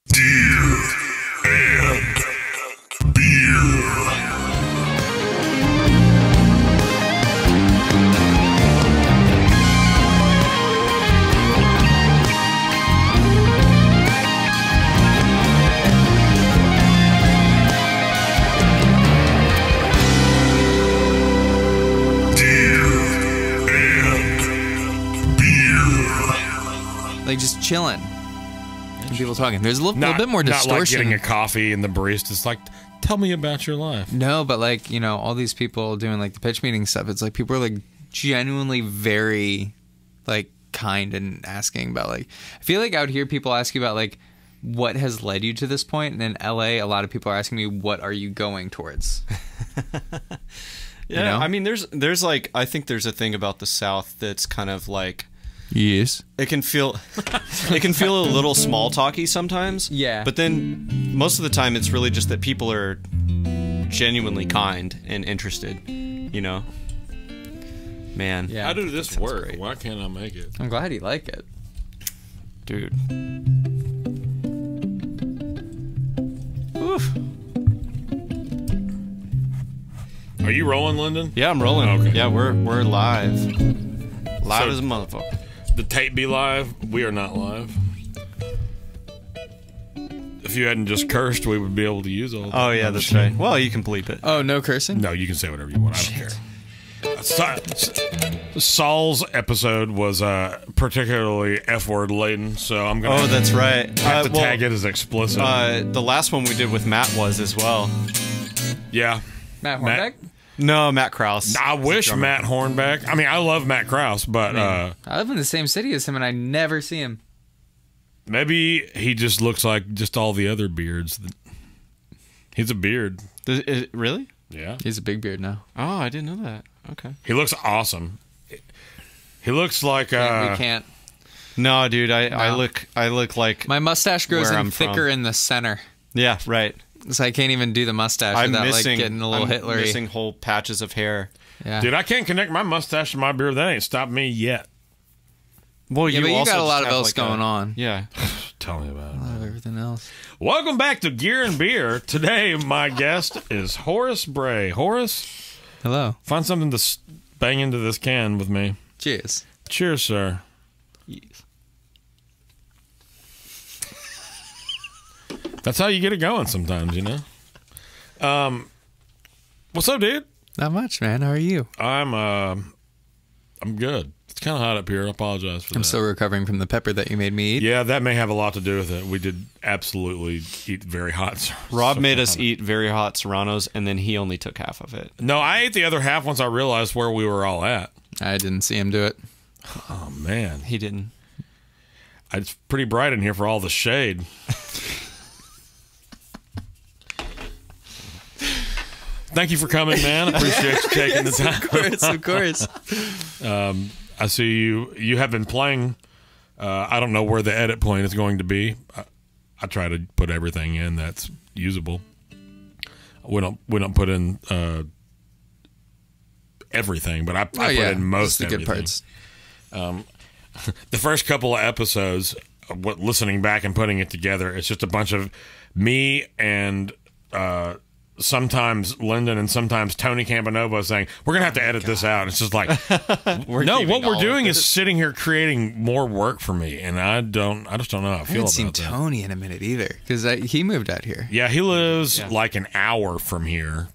Deer and Beer. Like just chilling. And people talking. There's a little bit more distortion. Not like getting a coffee and the barista's like, tell me about your life. No, but like, you know, all these people doing like the pitch meeting stuff, it's like people are like genuinely very like kind and asking about like, I feel like out here people ask you about like what has led you to this point, and in LA a lot of people are asking me what are you going towards. Yeah, you know? I mean there's like, I think there's a thing about the South that's kind of like, yes, it can feel a little small talky sometimes. Yeah. But then most of the time it's really just that people are genuinely kind and interested, you know? Man. Yeah. How do this work? great. Why can't I make it? I'm glad you like it. Dude. Oof. Are you rolling, Lyndon? Yeah, I'm rolling. Okay. Yeah, we're live. Live So- as a motherfucker. The tape be live. We are not live. If you hadn't just cursed, we would be able to use all that. Oh yeah, that's right. Well, you can bleep it. Oh, no cursing? No, you can say whatever you want. I don't care. Saul's episode was particularly F-word laden, so I'm going Oh, that's right. have to tag it as explicit. The last one we did with Matt was as well. Yeah. Matt Matt- Hornbeck? No, Matt Krause. I wish drummer. Matt Hornbeck. I mean, I love Matt Krause, but I live in the same city as him and I never see him. maybe he just looks like just all the other beards. He's a beard. Really? Yeah. He's a big beard now. Oh, I didn't know that. Okay. He looks awesome. He looks like We can't. No, dude, I No. look like My mustache grows Where in I'm thicker from. in the center. yeah, right. So I can't even do the mustache I'm without missing like getting a little I'm Hitlery. missing whole patches of hair. Yeah. Dude, I can't connect my mustache to my beard. That ain't stopped me yet. Well, Yeah, but you also got a just lot of have, else like, going on. Yeah. Tell me about it. Of everything else. Welcome back to Gear and Beer. Today, my guest is Horace Bray. Horace, Hello. find something to bang into this can with me. Cheers. Cheers, sir. That's how you get it going sometimes, you know? What's up, dude? Not much, man. How are you? I'm good. It's kind of hot up here. I apologize for that. I'm still recovering from the pepper that you made me eat. Yeah, that may have a lot to do with it. We did absolutely eat very hot. Rob made us eat very hot Serranos, and then he only took half of it. No, I ate the other half once I realized where we were all at. I didn't see him do it. Oh, man. He didn't. It's pretty bright in here for all the shade. Thank you for coming, man. Appreciate you taking the time. Of course. I see you have been playing. I don't know where the edit point is going to be. I try to put everything in that's usable. We don't put in everything, but I put in most just the good everything. parts. The first couple of episodes, listening back and putting it together, it's just a bunch of me and sometimes Lyndon and sometimes Tony Campanova saying, we're going to have to edit this out. It's just like, no, what we're doing is sitting here creating more work for me. And I just don't know how I I feel haven't about seen that. Tony in a minute either because he moved out here. Yeah, he lives like an hour from here.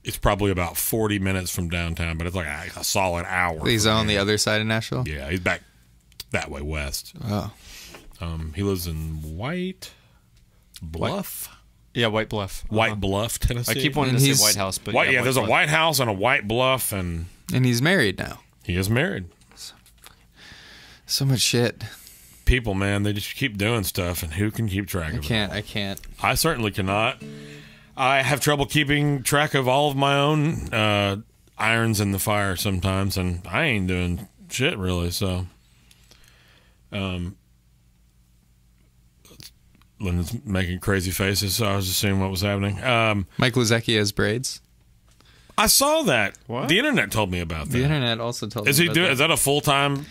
It's probably about 40 minutes from downtown, but it's like a solid hour. He's from on here. the other side of Nashville. Yeah, he's back that way west. Oh, He lives in White Bluff? Yeah, White Bluff. White Bluff, Tennessee. I keep wanting And to he's- say White House, but White, yeah, White there's Bluff. a White House and a White Bluff, and and he's married now. he is married. So much shit. People, man, they just keep doing stuff, and who can keep track of it? I can't. I certainly cannot. I have trouble keeping track of all of my own irons in the fire sometimes, and I ain't doing shit really, so. Lyndon's making crazy faces, so I was just seeing what was happening. Mike Luzecki has braids. I saw that. What? The internet told me about that. The internet also told Is me he about doing? that. Is that a full-time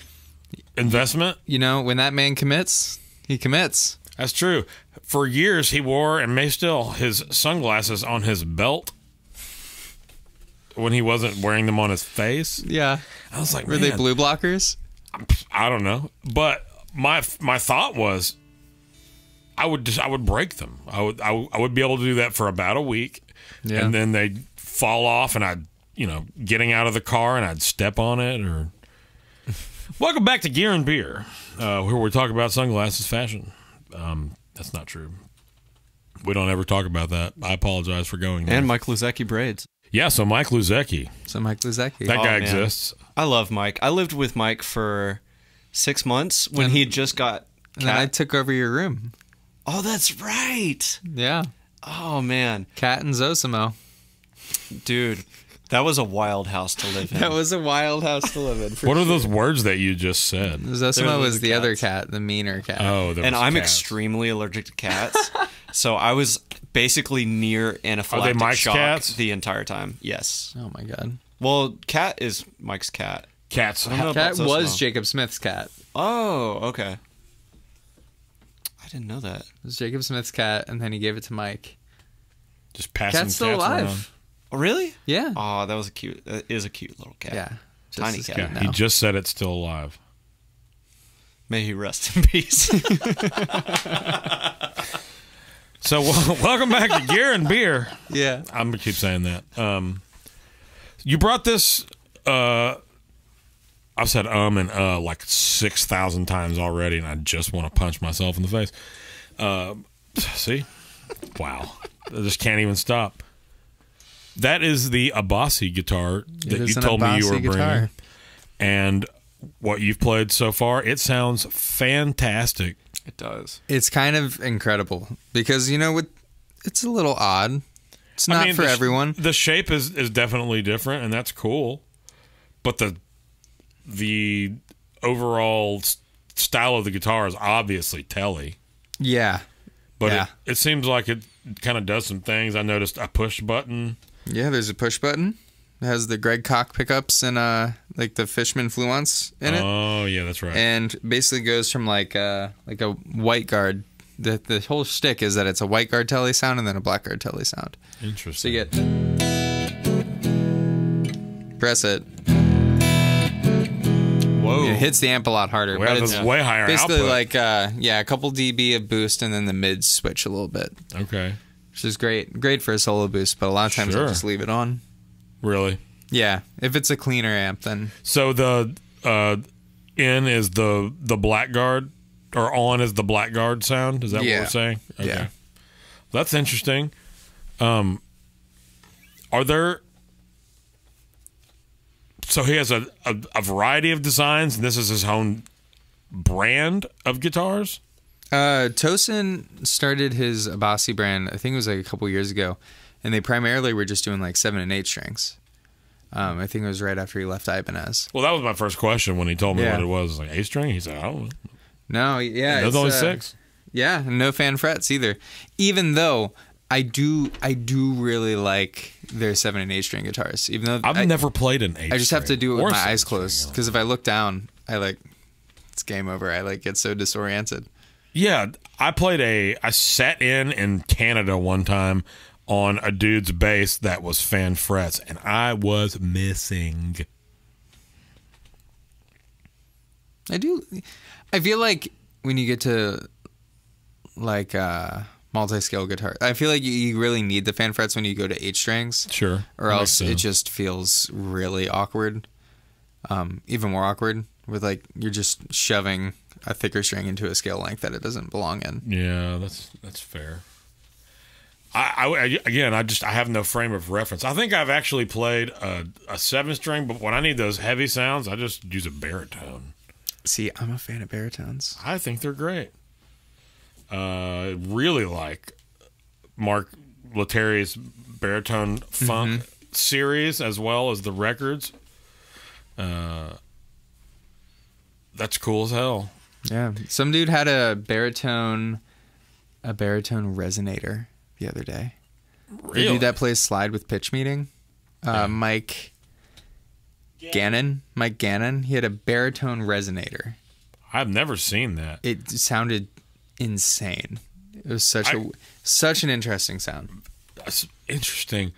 investment? You know, when that man commits, he commits. That's true. For years, he wore, and may still, his sunglasses on his belt when he wasn't wearing them on his face. Yeah. I was like, Were they blue blockers? I don't know. But my thought was, I would break them. I would be able to do that for about a week, and then they'd fall off, and I'd getting out of the car, and I'd step on it. Or welcome back to Gear and Beer, where we talk about sunglasses fashion. That's not true. We don't ever talk about that. I apologize for going there. And Mike Luzecki braids. Yeah, so Mike Luzecki. That Guy exists. I love Mike. I lived with Mike for 6 months when he just got And then I took over your room. Oh, that's right. Yeah. Oh, man. Cat and Zosimo. Dude, that was a wild house to live in. That was a wild house to live in. What are those words that you just said? Zosimo was the other cat, the meaner cat. Oh, there and was I'm cats. extremely allergic to cats. So I was basically near anaphylactic Mike's shock cats? the entire time. Yes. Oh my god. Well, Cat is Mike's cat. Cats. I don't know Cat about was Zosimo. Jacob Smith's cat. Oh, okay. I didn't know that. It was Jacob Smith's cat, and then he gave it to Mike. Just passing Cat's still alive. around. Oh, really? Yeah. Oh, that is a cute little cat. Yeah. Tiny as cat. cute Yeah, now. he just said it's still alive. May he rest in peace. So welcome back to Gear and Beer. Yeah. I'm gonna keep saying that. You brought this. I've said and like 6,000 times already, and I just want to punch myself in the face. See, wow, I just can't even stop. That is the Abbasi guitar that you told me you were bringing, and what you've played so far. It sounds fantastic. It does. It's kind of incredible because it's a little odd. It's not for the everyone. The shape is definitely different, and that's cool. But the overall style of the guitar is obviously telly. Yeah. But Yeah. it seems like it kind of does some things. I noticed a push button. Yeah, there's a push button. It has the Greg Koch pickups and like the Fishman Fluence in it. Oh, yeah, that's right. And basically goes from like a white guard. The whole shtick is that it's a white guard telly sound and then a black guard telly sound. So Interesting. you get press it. Whoa. It hits the amp a lot harder. Well, but that's it's way higher basically output. like a couple dB of boost and then the mids switch a little bit, Okay. which is great for a solo boost. But a lot of times Sure. I'll just leave it on. Really? Yeah, if it's a cleaner amp, then So the in is the blackguard, or on is the blackguard sound? Is that what Yeah. we're saying? Okay. Yeah. That's interesting. Are there... So he has a variety of designs, and this is his own brand of guitars? Tosin started his Abasi brand. I think it was like a couple years ago, and they primarily were just doing like 7 and 8 strings. I think it was right after he left Ibanez. Well, that was my first question when he told me Yeah. what it was. Like, A-string? He said, I don't know. No, yeah, There's it's, only 6. Yeah, and no fan frets either. Even though I do really like their 7 and 8 string guitars. Even though I've never played an A-string. I just have to do it or with my eyes 7-string. closed because if I look down, it's game over. I get so disoriented. Yeah, I sat in Canada one time on a dude's bass that was fan frets, and I was missing. I feel like when you get to like multi-scale guitar, I feel like you really need the fan frets when you go to 8 strings. Sure. Or That else makes it sense. just feels really awkward. Even more awkward with like you're just shoving a thicker string into a scale length that it doesn't belong in. Yeah, that's fair. I have no frame of reference. I think I've actually played a 7-string, but when I need those heavy sounds, I just use a baritone. See, I'm a fan of baritones. I think they're great. Really like Mark Lettieri's baritone funk series as well as the records. That's cool as hell. Yeah, some dude had a baritone resonator the other day. Really? The dude that plays slide with pitch meeting, Mike Gannon. He had a baritone resonator. I've never seen that. It sounded insane. It was such an interesting sound. That's interesting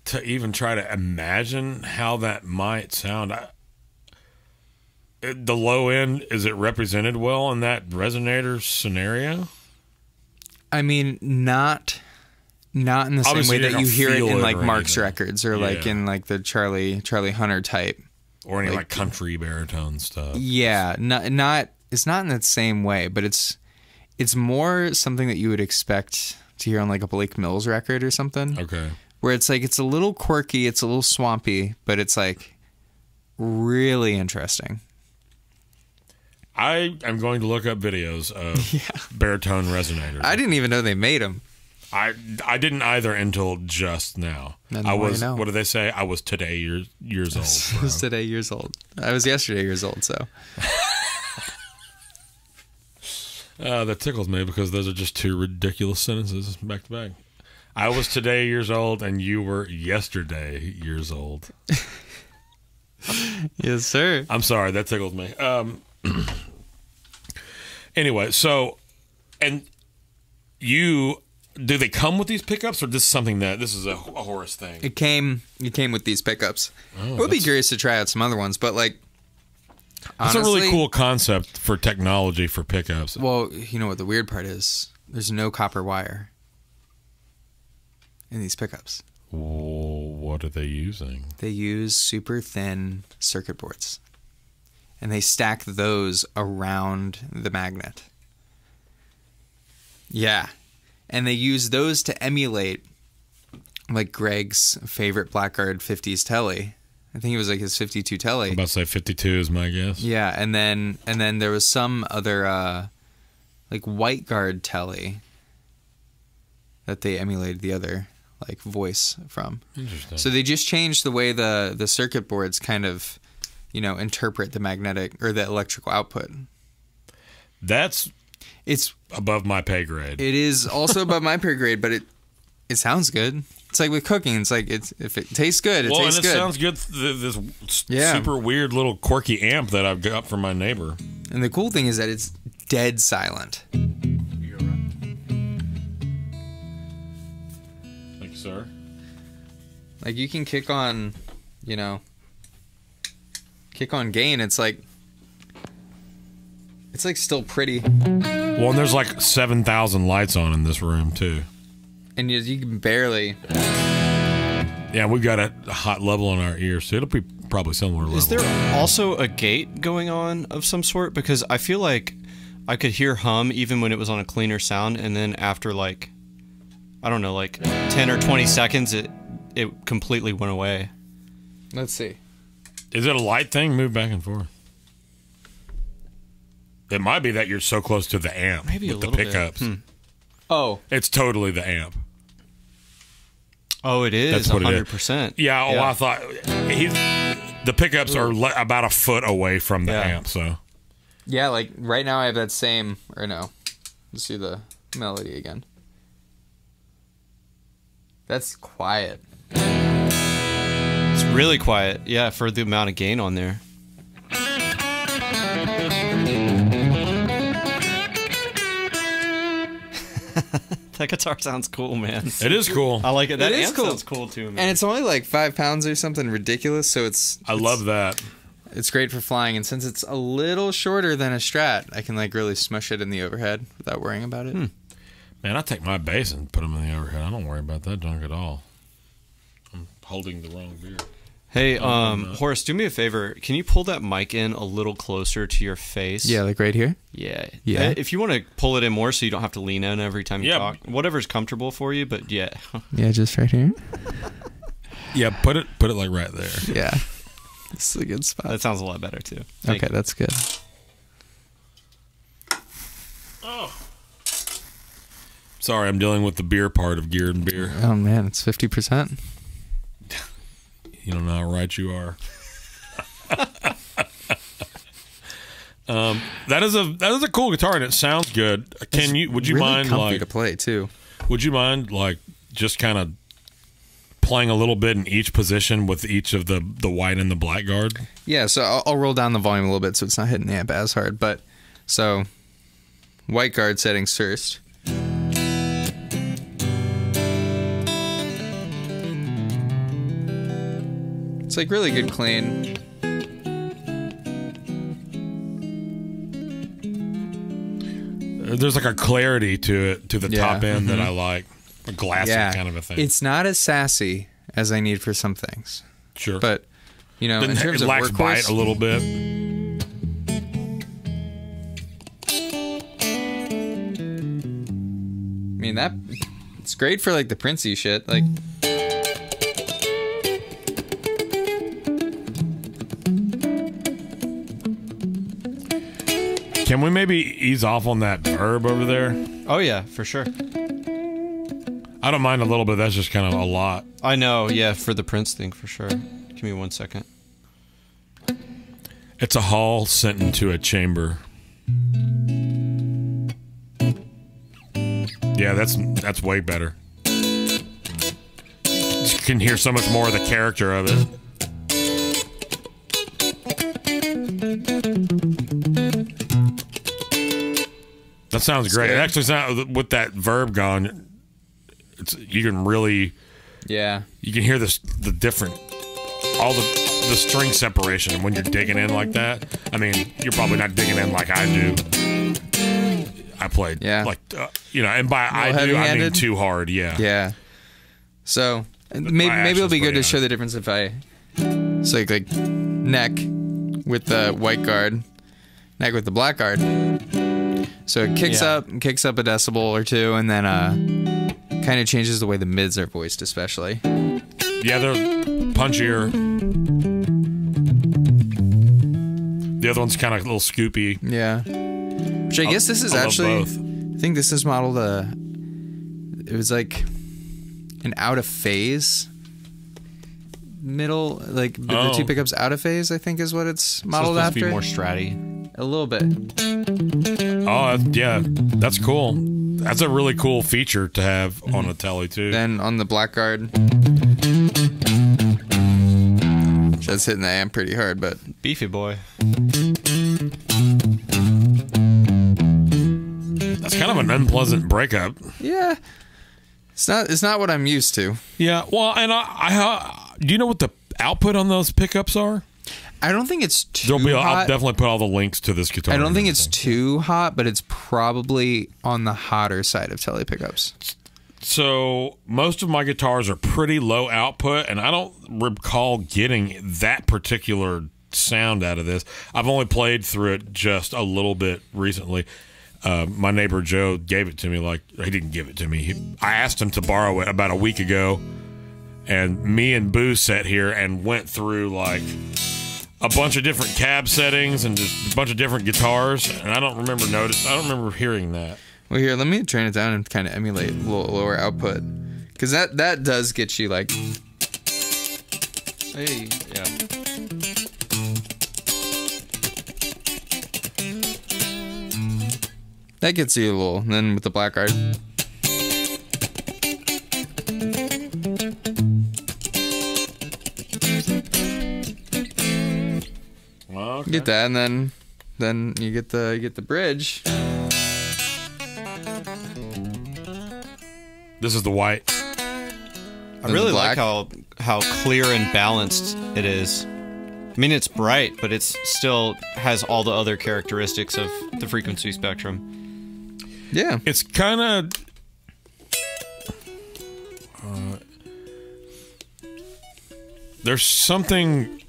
to even try to imagine how that might sound. The low end, is it represented well in that resonator scenario? I mean, not in the Obviously, same way you're that gonna you hear it feel in it like or Mark's anything. records or like Yeah. in like the Charlie Hunter type. Or any like country baritone stuff. Yeah, not it's not in that same way, but it's more something that you would expect to hear on like a Blake Mills record or something. Okay. Where it's like it's a little quirky, it's a little swampy, but it's like really interesting. I am going to look up videos of baritone resonators. I didn't even know they made them. I didn't either until just now. Then I why was. now? What do they say? I was today years old. I Bro. was today years old. I was yesterday years old, so. That tickles me because those are just two ridiculous sentences back to back. I was today years old, and you were yesterday years old. Yes, sir. I'm sorry, that tickles me. Anyway, so, and do they come with these pickups, or this is a Horace thing? It came with these pickups. I would be that's- curious to try out some other ones, but like It's a honestly, really cool concept for technology for pickups. Well, you know what the weird part is? There's no copper wire in these pickups. What are they using? They use super thin circuit boards, and they stack those around the magnet. Yeah, and they use those to emulate like Greg's favorite Blackguard 50s telly. I think it was like his 52 telly. I'm about to say 52 is my guess. Yeah, and then there was some other like White Guard telly that they emulated the other like voice from. Interesting. So they just changed the way the circuit boards kind of, interpret the magnetic or the electrical output. That's It's above my pay grade. it is also above my pay grade, but it sounds good. It's like with cooking. It's like if it tastes good, it tastes and it good. sounds good. This Yeah. super weird little quirky amp that I've got from my neighbor. And the cool thing is that it's dead silent. Thank you, sir. Like you can kick on gain. It's like still pretty, Well, and there's like 7,000 lights on in this room too. and you can barely. Yeah, we've got a hot level in our ears, so it'll be probably similar level. Is there also a gate going on of some sort? Because I feel like I could hear hum even when it was on a cleaner sound, and then after like, I don't know, like 10 or 20 seconds, it completely went away. Let's see. Is it a light thing? Move back and forth. It might be that you're so close to the amp Maybe a with the little bit. pickups. Oh, It's totally the amp. Oh, it is That's what it is. 100%. Yeah, I thought the pickups are about a foot away from the Yeah. amp, so. yeah. Like right now, I have that same. Or no, let's do the melody again. That's quiet. It's really quiet. Yeah, for the amount of gain on there. That guitar sounds cool, man. It is cool. I like it. That It is amp cool. sounds cool too, man. And it's only like 5 pounds or something ridiculous. So I love that. It's great for flying, and since it's a little shorter than a Strat, I can like really smush it in the overhead without worrying about it. Man, I take my bass and put them in the overhead. I don't worry about that junk at all. I'm holding the wrong beer. Hey, Horace, do me a favor. Can you pull that mic in a little closer to your face? Yeah, like right here. Yeah. Yeah. If you want to pull it in more so you don't have to lean in every time you Yeah. talk. Whatever's comfortable for you, but yeah. Yeah, just right here. Yeah, put it like right there. Yeah, this is a good spot. That sounds a lot better too. Okay, that's good. Sorry, I'm dealing with the beer part of Gear and Beer. Oh man, it's 50%. You don't know how right you are. That is a cool guitar and it sounds good. Would you really mind comfy to play too? would you mind like just kind of playing a little bit in each position with each of the white and the black guard? Yeah, so I'll roll down the volume a little bit so it's not hitting the amp as hard. But so white guard settings first. It's like really good clean. There's like a clarity to it, to the top end that I like. A glassy kind of a thing. It's not as sassy as I need for some things. Sure. But, you know, in terms it of lacks workhorse, bite a little bit. I mean, it's great for like the Princey shit. Like, Can we maybe ease off on that verb over there? Oh yeah, for sure. I don't mind a little bit. That's just kind of a lot. I know, yeah, for the Prince thing, for sure. Give me 1 second. It's a hall sent into a chamber. Yeah, that's way better. You can hear so much more of the character of it. That sounds great. It actually sounds, with that verb gone, you can really, you can hear the different, all the string separation when you're digging in like that. I mean, you're probably not digging in like I do. I played like and by I do I mean too hard. Yeah. So maybe it'll be good to show the difference if I like neck with the white guard, neck with the black guard. So it kicks up a decibel or two, and then kind of changes the way the mids are voiced, especially. Yeah, they're punchier. The other one's kind of a little scoopy. Yeah. Which I guess this is actually, I think this is modeled, it was like an out of phase middle, like the two pickups out of phase, I think is what it's modeled after. To be more stratty. A little bit. Oh, yeah, that's cool. That's a really cool feature to have on a Tele too. Then on the black guard, that's hitting the amp pretty hard, but beefy boy. That's kind of an unpleasant breakup. Yeah, it's not what I'm used to. Yeah, well, and I do you know what the output on those pickups are? I don't think it's too hot. I'll definitely put all the links to this guitar. I don't think it's too hot, but it's probably on the hotter side of Tele pickups. So most of my guitars are pretty low output, and I don't recall getting that particular sound out of this. I've only played through it just a little bit recently. My neighbor Joe gave it to me. Like, he didn't give it to me. I asked him to borrow it about a week ago, and me and Boo sat here and went through like a bunch of different cab settings and just a bunch of different guitars, and I don't remember hearing that. Well, here, let me turn it down and kind of emulate a little lower output, because that does get you like, hey, yeah. That gets you a little. And then with the black guard, Okay. get that, and then you get the bridge. This is the white. I really like how clear and balanced it is. I mean, it's bright, but it's still has all the other characteristics of the frequency spectrum. Yeah, it's kind of there's something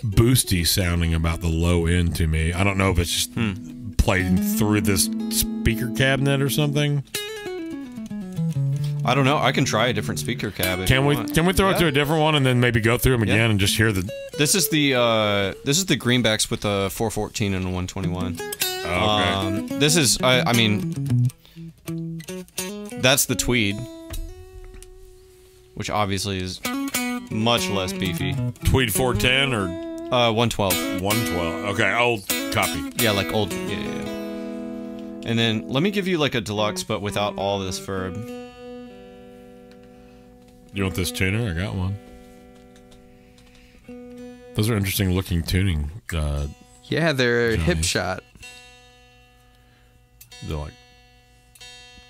boosty sounding about the low end to me. I don't know if it's just playing through this speaker cabinet or something. I don't know. I can try a different speaker cab. Can we throw it to a different one and then maybe go through them again and just hear the? This is the greenbacks with a 414 and a 121. Okay. This is I mean, that's the Tweed, which obviously is much less beefy. Tweed 410 or 112. 112. Okay, old copy. Yeah, like old. Yeah. And then let me give you like a deluxe, but without all this verb. You want this tuner? I got one. Those are interesting looking tuning. Yeah, they're Johnny. hip shot. the like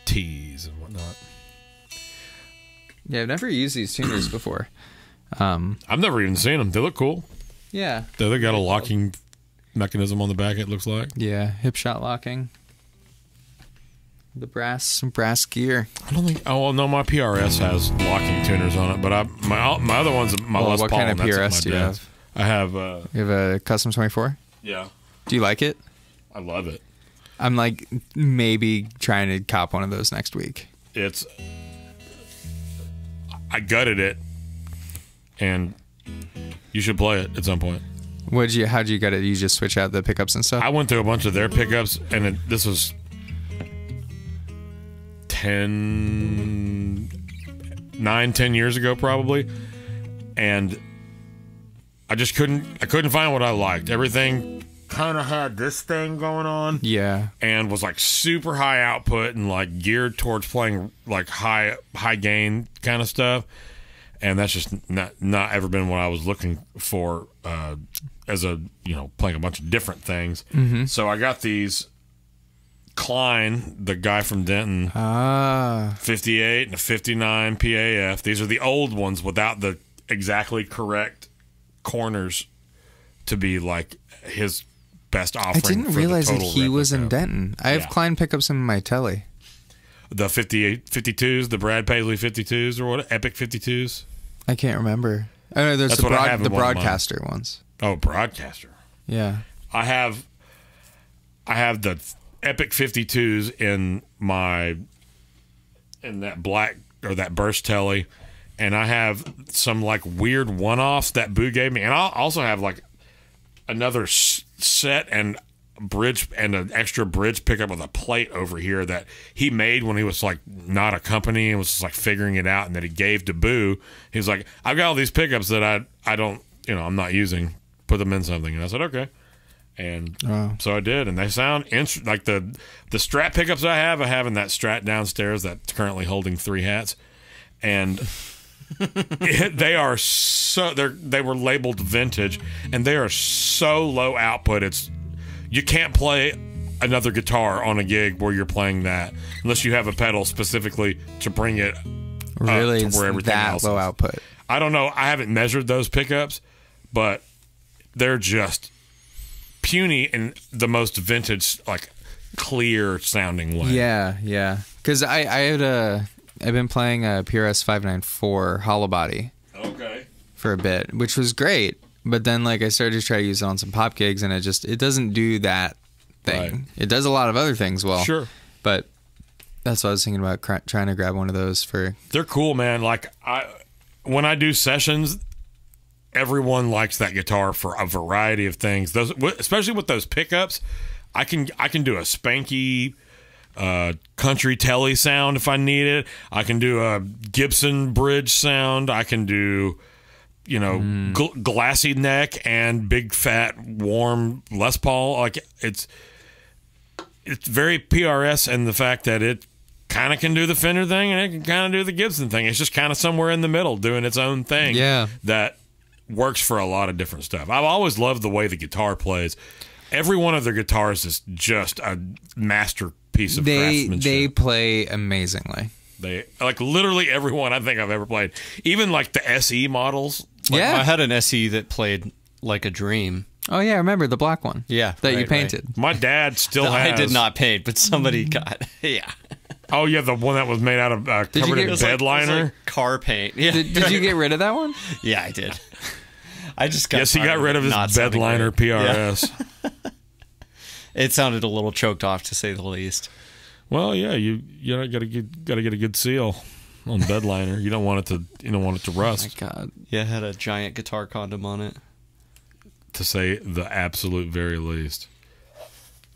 T's and whatnot. Yeah, I've never used these tuners before. I've never even seen them. They look cool. Yeah. They got a locking mechanism on the back, it looks like. Yeah, hip shot locking. The brass gear. I don't think. Oh well, no, my PRS has locking tuners on it, but my other ones, my Les What Paul. kind of and that's at PRS my do you desk. have? I have. You have a custom 24? Yeah, Do you like it? I love it. I'm like maybe trying to cop one of those next week. It's. I gutted it, and you should play it at some point. How'd you get it? You just switch out the pickups and stuff? I went through a bunch of their pickups, and this was 10 years ago probably, and I just couldn't find what I liked. Everything kind of had this thing going on, Yeah. and was like super high output and like geared towards playing like high gain kind of stuff, and that's just not ever been what I was looking for as a playing a bunch of different things. So I got these Klein, the guy from Denton, 58 and a 59 PAF. These are the old ones without the exactly correct corners to be like his best I offering. didn't for realize the that total he was in replica. Denton. I have Yeah. Klein pickups in my telly. The 58, 52s, the Brad Paisley 52s, or what? Epic 52s. I can't remember. Oh no, there's That's the what I have in one of mine. broadcaster ones. Oh, Broadcaster. Yeah. I have the Epic 52s in that black or that burst telly, and I have some like weird one-offs that Boo gave me, and I also have like another set and bridge and an extra bridge pickup with a plate over here that he made when he was like not a company and was just like figuring it out, and that he gave to Boo. He was like, I've got all these pickups that I don't I'm not using. Put them in something, and I said okay. And so I did, and they sound like the Strat pickups I have in that Strat downstairs that's currently holding 3 hats, and they are they were labeled vintage, and they are so low output. You can't play another guitar on a gig where you're playing that unless you have a pedal specifically to bring it Really, to it's where everything that else low is. output. I don't know. I haven't measured those pickups, but they're just puny in the most vintage, like clear sounding way. Yeah. Because I've been playing a PRS 594 hollow body Okay. for a bit, which was great. But then like I started to try to use it on some pop gigs, and it doesn't do that thing. Right. It does a lot of other things well. Sure. But that's what I was thinking about trying to grab one of those for. They're cool, man. Like when I do sessions, everyone likes that guitar for a variety of things. Those, especially with those pickups, I can do a spanky country telly sound if I need it. I can do a Gibson bridge sound. I can do glassy neck and big fat warm Les Paul. Like it's very PRS in the fact that it kind of can do the Fender thing and it can kind of do the Gibson thing. It's just kind of somewhere in the middle doing its own thing. Yeah. That works for a lot of different stuff. I've always loved the way the guitar plays. Every one of their guitars is just a masterpiece of craftsmanship. They play amazingly. They like literally everyone I think I've ever played. Even like the SE models. Yeah. I had an SE that played like a dream. Oh yeah, I remember the black one. Yeah, that you right, painted. My dad still has. I did not paint, but somebody got. Yeah. Oh yeah, the one that was made out of covered you in get- It was bed like liner. car paint. Yeah. Did you get rid of that one? Yeah, I did. I just got. Yes, he got tired rid of his not bed sounding liner great. PRS. Yeah. It sounded a little choked off, to say the least. Well, yeah, you gotta get a good seal on bed liner. You don't want it to rust. My God. Yeah, it had a giant guitar condom on it. To say the absolute very least.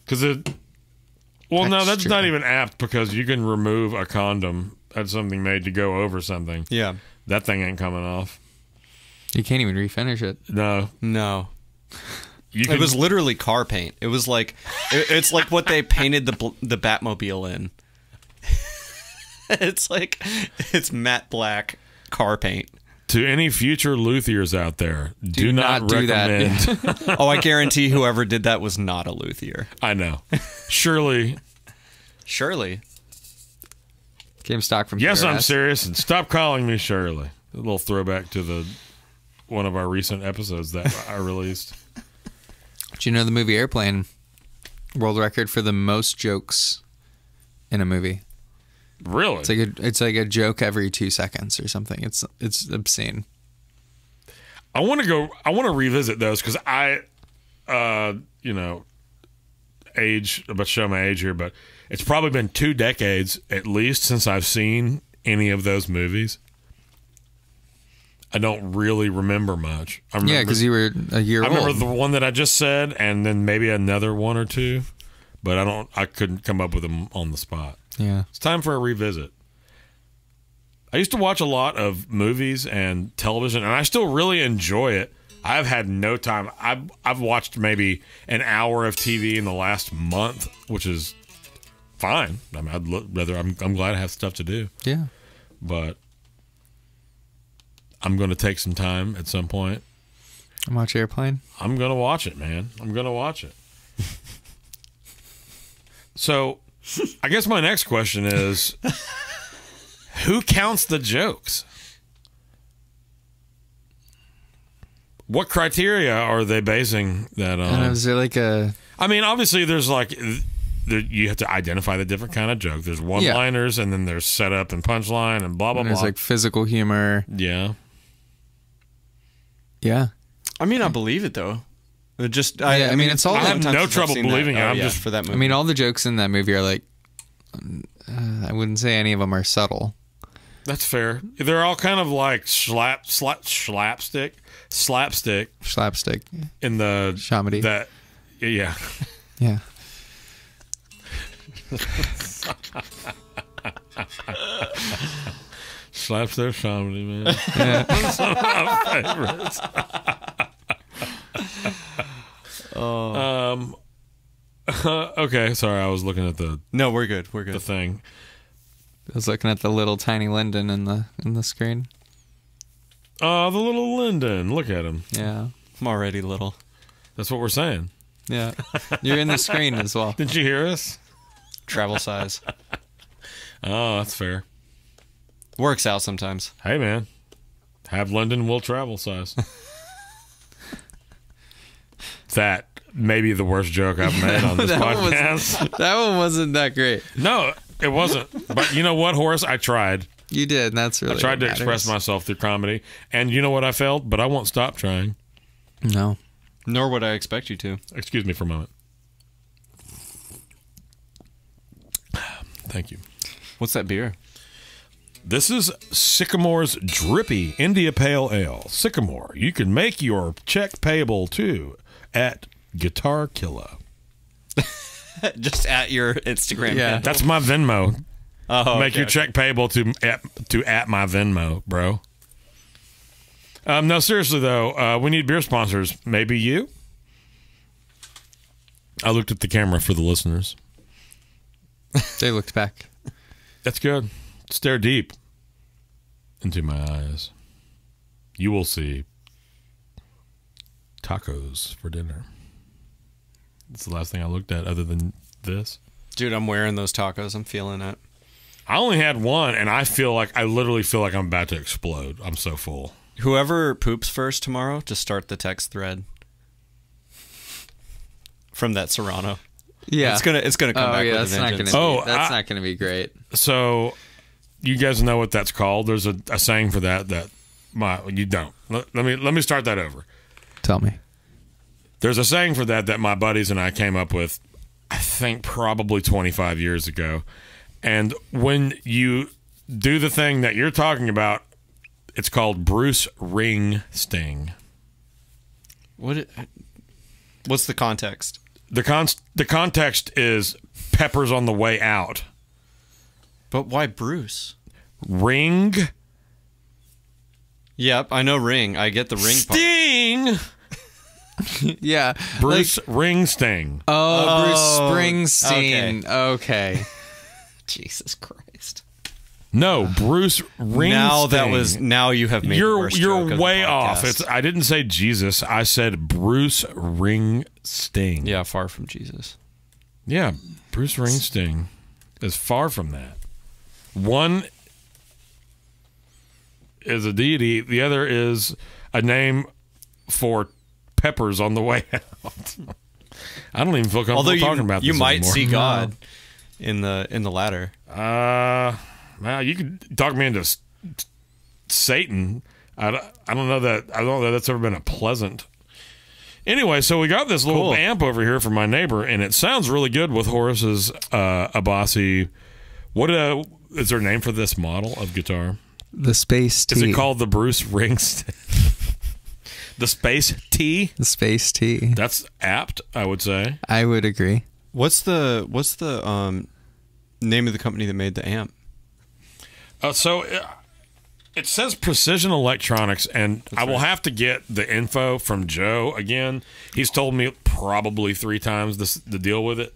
Because it. Well, no, that's Extra. not even apt because you can remove a condom. That's something made to go over something. Yeah. That thing ain't coming off. You can't even refinish it. No. No. You It was literally car paint. It was like it's like what they painted the Batmobile in. It's matte black car paint. to any future luthiers out there, do not do that. recommend. Oh, I guarantee whoever did that was not a luthier. I know. Surely Shirley. Came stock from Yes, I'm PRS. serious, and stop calling me Shirley. A little throwback to one of our recent episodes that I released. Do you know the movie Airplane? World record for the most jokes in a movie. Really? It's like a joke every 2 seconds or something. It's obscene. I want to revisit those because I, age, I'm about to show my age here, but it's probably been 2 decades at least since I've seen any of those movies. I don't really remember much. Yeah, because you were a year old. I remember the one that I just said, and then maybe another one or two, but I couldn't come up with them on the spot. Yeah. It's time for a revisit. I used to watch a lot of movies and television, and I still really enjoy it. I've had no time. I've watched maybe an hour of TV in the last month, which is fine. I mean, I'm glad I have stuff to do, Yeah. but I'm going to take some time at some point. And watch Airplane. I'm going to watch it, man. I'm going to watch it. So, I guess my next question is, who counts the jokes? What criteria are they basing that on? Is there like a... I mean, obviously, there's you have to identify the different kind of joke. There's one-liners, and then there's setup and punchline, and blah, blah, blah. There's like physical humor. Yeah. Yeah. I mean, I believe it though. I mean, it's all... I have sometimes no I've trouble seen that. believing it. Oh, I'm yeah, just for that movie. I mean, all the jokes in that movie are like... I wouldn't say any of them are subtle. That's fair. They're all kind of like slapstick Slapstick. in the Comedy. that. Yeah. Yeah. Slapstick comedy, man. Yeah. That's one of my favorites. Okay, sorry. I was looking at the No, we're good. We're good. the thing. I was looking at the little tiny Lyndon in the screen. Oh, the little Lyndon. Look at him. Yeah. I'm already little. That's what we're saying. Yeah. You're in the screen as well. Did you hear us? Travel size. Oh, that's fair. Works out sometimes. Hey, man. Have London will travel size. That may be the worst joke I've made on this podcast. That one wasn't that great. No, it wasn't. But you know what, Horace? I tried. You did, and that's really I tried to what express matters. myself through comedy. And you know what I felt? But I won't stop trying. No. Nor would I expect you to. Excuse me for a moment. Thank you. What's that beer? This is Sycamore's Drippy India Pale Ale. Sycamore. You can make your check payable too at Guitar Killer. Just at your Instagram. Yeah. handle. That's my Venmo. Oh, Make your check payable to at my Venmo, bro. No, seriously though, we need beer sponsors. Maybe you. I looked at the camera for the listeners. They looked back. That's good. Stare deep into my eyes. You will see tacos for dinner. That's the last thing I looked at other than this. Dude, I'm wearing those tacos. I'm feeling it. I only had one, and I literally feel like I'm about to explode. I'm so full. Whoever poops first tomorrow, just start the text thread from that Serrano. Yeah. It's gonna come back with that's a not vengeance. gonna be, that's not gonna be great. So, you guys know what that's called? There's a saying for that you don't. Let me start that over. Tell me. There's a saying for that my buddies and I came up with, I think probably 25 years ago. And when you do the thing that you're talking about, it's called Bruce Ring Sting. What's the context? The context is Pepper's on the way out. But why Bruce? Ring Yep, I know ring. I get the ring part. Sting. Yeah. Bruce Ring Sting. Oh, Bruce Springsteen. Okay. Jesus Christ. No, Bruce Ring Sting. Now you have made the worst joke You're of way the off. podcast. I didn't say Jesus. I said Bruce Ring Sting. Yeah, far from Jesus. Yeah, Bruce Ring Sting. is far from that. One is a deity, the other is a name for peppers on the way out. I don't even feel comfortable talking about this you might anymore. see God in the latter. Well, you could talk me into Satan. I don't know that that's ever been a pleasant. Anyway, so we got this little amp over here from my neighbor, and it sounds really good with Horace's Abasi. What is there a name for this model of guitar? The Space T. Is it called the Bruce Springsteen? The Space T? The Space T. That's apt, I would say. I would agree. What's the name of the company that made the amp? It says Precision Electronics, and I will have to get the info from Joe again. He's told me probably 3 times the deal with it.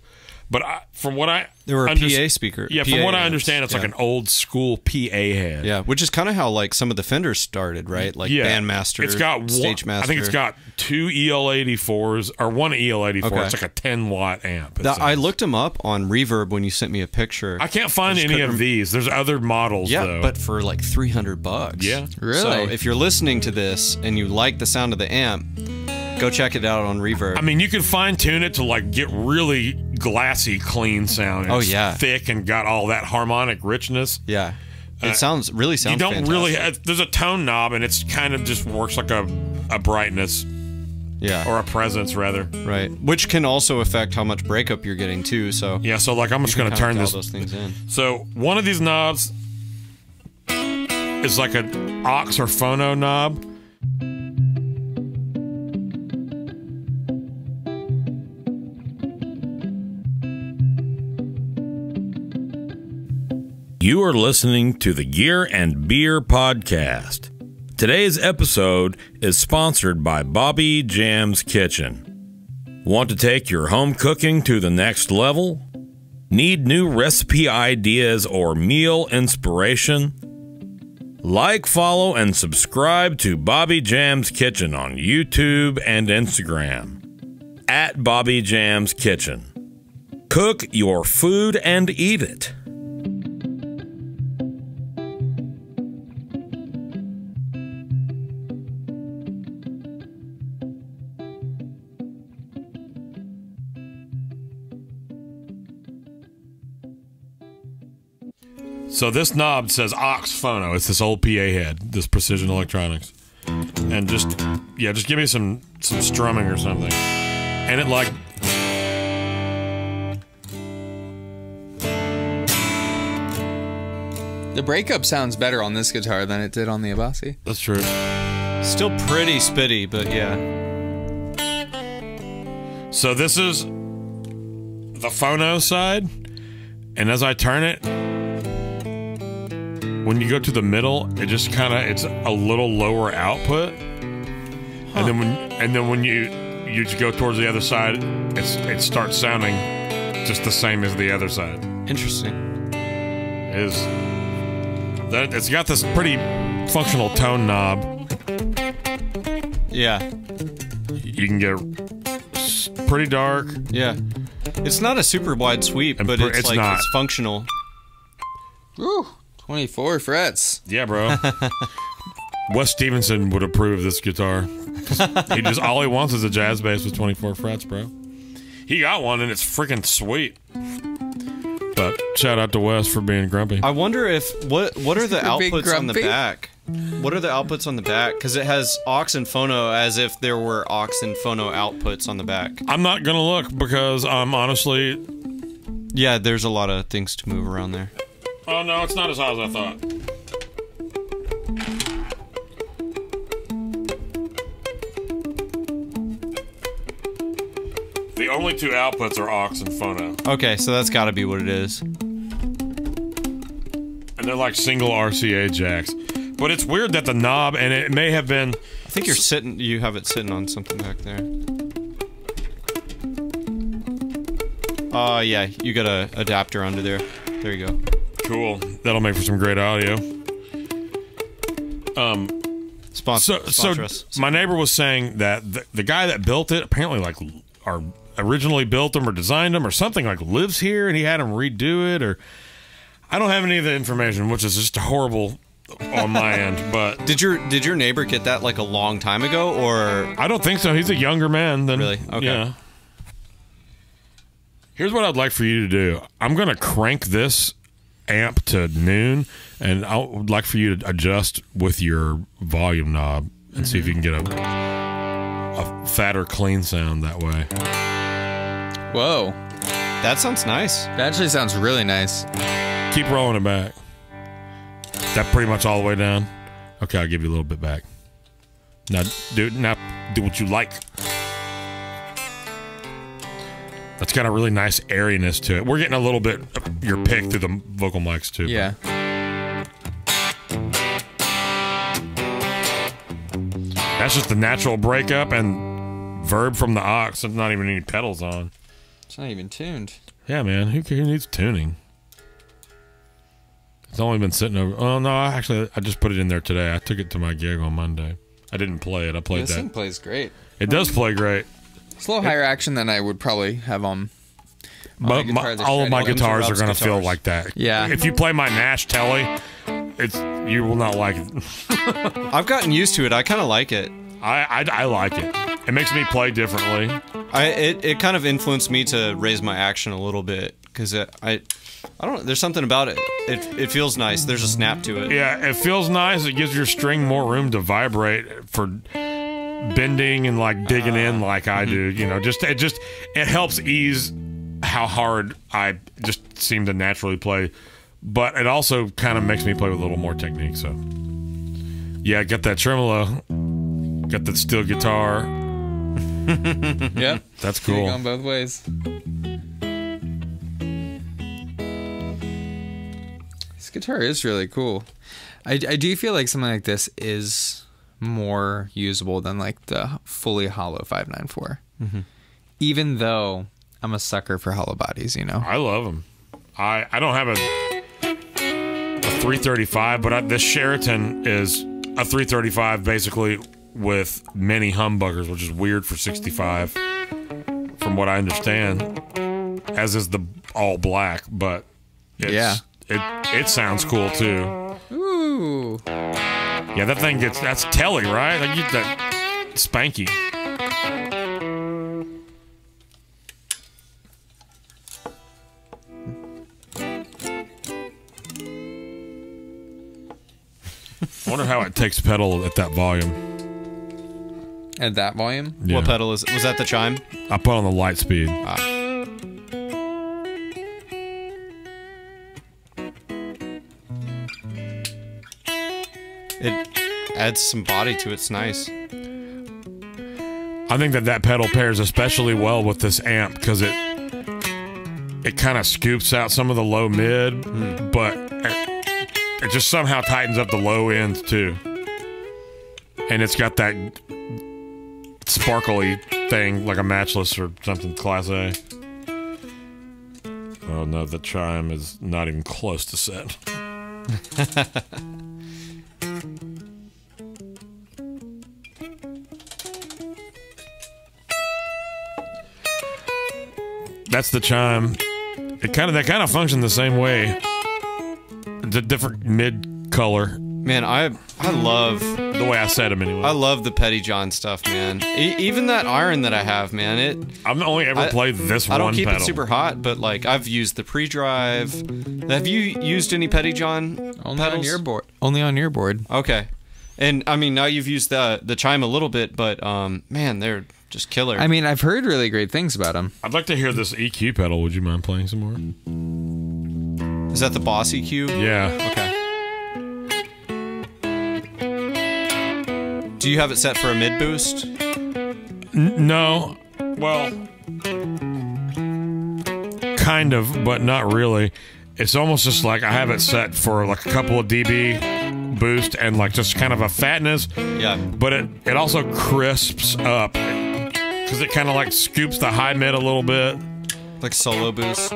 But from what I... There were a PA speaker. Yeah, from what I understand, it's like an old school PA head. Yeah, which is kind of how like some of the Fenders started, right? Like Bandmaster, it's got Stage Master. I think it's got 2 EL84s, or 1 EL84. Okay. It's like a 10-watt amp. I looked them up on Reverb when you sent me a picture. I can't find any of these. There's other models, though. But for like $300. Yeah. Really? So if you're listening to this and you like the sound of the amp, go check it out on Reverb. I mean, you can fine-tune it to like get really glassy, clean sound. It's thick and got all that harmonic richness. Yeah. It sounds fantastic. You don't really there's a tone knob, and it's kind of just works like a brightness. Yeah. Or a presence, rather. Right. Which can also affect how much breakup you're getting, too. So yeah, so like I'm just going to turn this. Those things in. So one of these knobs is like an aux or phono knob. You are listening to the Gear and Beer Podcast. Today's episode is sponsored by Bobby Jam's Kitchen. Want to take your home cooking to the next level? Need new recipe ideas or meal inspiration? Like, follow, and subscribe to Bobby Jam's Kitchen on YouTube and Instagram. At Bobby Jam's Kitchen. Cook your food and eat it. So this knob says aux phono. It's this old PA head, this Precision Electronics. And just give me some strumming or something. And it like... The breakup sounds better on this guitar than it did on the Abasi. That's true. Still pretty spitty, but yeah. So this is the phono side. And as I turn it... When you go to the middle, it just it's a little lower output. And then when you just go towards the other side, it starts sounding just the same as the other side. Interesting. It's got this pretty functional tone knob. Yeah. You can get pretty dark. Yeah. It's not a super wide sweep, but it's functional. Ooh. 24 frets. Yeah, bro. Wes Stevenson would approve this guitar. All he wants is a jazz bass with 24 frets, bro. He got one, and it's freaking sweet. But shout out to Wes for being grumpy. I wonder if what are the outputs on the back? What are the outputs on the back? Because it has aux and phono as if there were aux and phono outputs on the back. I'm not gonna look because I'm honestly. Yeah, there's a lot of things to move around there. Oh, no, it's not as high as I thought. The only 2 outputs are aux and phono. Okay, so that's got to be what it is. And they're like single RCA jacks. But it's weird that the knob, and it may have been... I think you have it sitting on something back there. Yeah, you got a adapter under there. There you go. Cool. That'll make for some great audio. Sponsor us. My neighbor was saying that the guy that built it apparently like our originally built them or designed them or something, like lives here and he had them redo it, or I don't have any of the information, which is just horrible on my end. But did your neighbor get that like a long time ago, or I don't think so. He's a younger man than really. Okay. Yeah. Here's what I'd like for you to do. I'm gonna crank this amp to noon, and I would like for you to adjust with your volume knob and see if you can get a fatter, clean sound that way. Whoa. That sounds nice. That actually sounds really nice. Keep rolling it back. That pretty much all the way down? Okay, I'll give you a little bit back. Now do what you like. That's got a really nice airiness to it. We're getting a little bit of your pick through the vocal mics too. Yeah. That's just the natural breakup and verb from the aux. There's not even any pedals on. It's not even tuned. Yeah, man. Who needs tuning? It's only been sitting over. Oh no, actually, I just put it in there today. I took it to my gig on Monday. I didn't play it. I played This that. thing plays great. It does play great. It's a little higher action than I would probably have on. But all of my guitars are going to feel guitars. like that. Yeah. If you play my Nash Telly, you will not like it. I've gotten used to it. I kind of like it. I like it. It makes me play differently. It kind of influenced me to raise my action a little bit because I don't know. There's something about it. It feels nice. There's a snap to it. Yeah, it feels nice. It gives your string more room to vibrate for bending and like digging in like I do. You know, it helps ease how hard I just seem to naturally play, but it also kind of makes me play with a little more technique. So yeah, got that tremolo, got that steel guitar. Yep. That's Cool. cool. Going both ways. This guitar is really cool. I do feel like something like this is more usable than like the fully hollow 594. Even though I'm a sucker for hollow bodies, you know. I love them. I don't have a 335, but this Sheraton is a 335 basically with many humbuckers, which is weird for 65 from what I understand, as is the all black, but it sounds cool too. Ooh. Yeah, that thing that's telly, right? Like you get that spanky. I wonder how it takes pedal at that volume. At that volume? Yeah. What pedal is? Was that the chime? I put on the light speed. It adds some body to it. It's nice. I think that pedal pairs especially well with this amp because it kind of scoops out some of the low mid, but it just somehow tightens up the low end too. And it's got that sparkly thing like a matchless or something class A. Oh no, the chime is not even close to set. That's the chime. They kind of function the same way. It's a different mid color. Man, I love The way I said them anyway. I love the Petty John stuff, man. Even that iron that I have, man. I've only ever played this one I don't keep pedal. it super hot, but like I've used the pre-drive. Have you used any Petty John Only pedals? on your board. Only on your board. Okay. And I mean, now you've used the chime a little bit, but man, they're just killer. I mean, I've heard really great things about them. I'd like to hear this EQ pedal. Would you mind playing some more? Is that the Boss EQ? Yeah. Okay. Do you have it set for a mid boost? No. Well, kind of, but not really. It's almost just like I have it set for like a couple of dB boost and like just kind of a fatness. Yeah. But it also crisps up because it kind of like scoops the high mid a little bit. Like solo boost.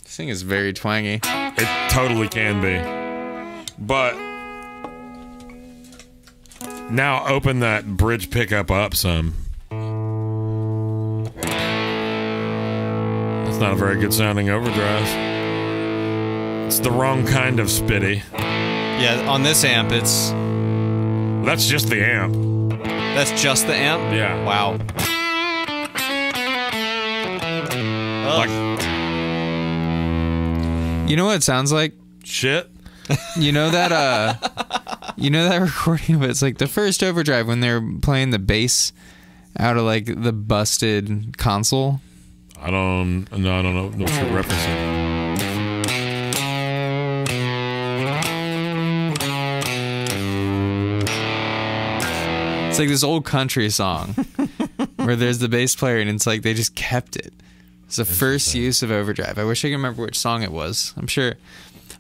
This thing is very twangy. It totally can be. But now open that bridge pickup up some. not a very good sounding overdrive. It's the wrong kind of spitty. Yeah, on this amp, it's... That's just the amp. That's just the amp? Yeah. Wow. Like You know what it sounds like? shit. You know that you know that recording of it? It's like the first overdrive when they're playing the bass out of like the busted console. I don't know what you're referencing. It's like this old country song where there's the bass player and it's like they just kept it. It's the first use of overdrive. I wish I could remember which song it was. I'm sure.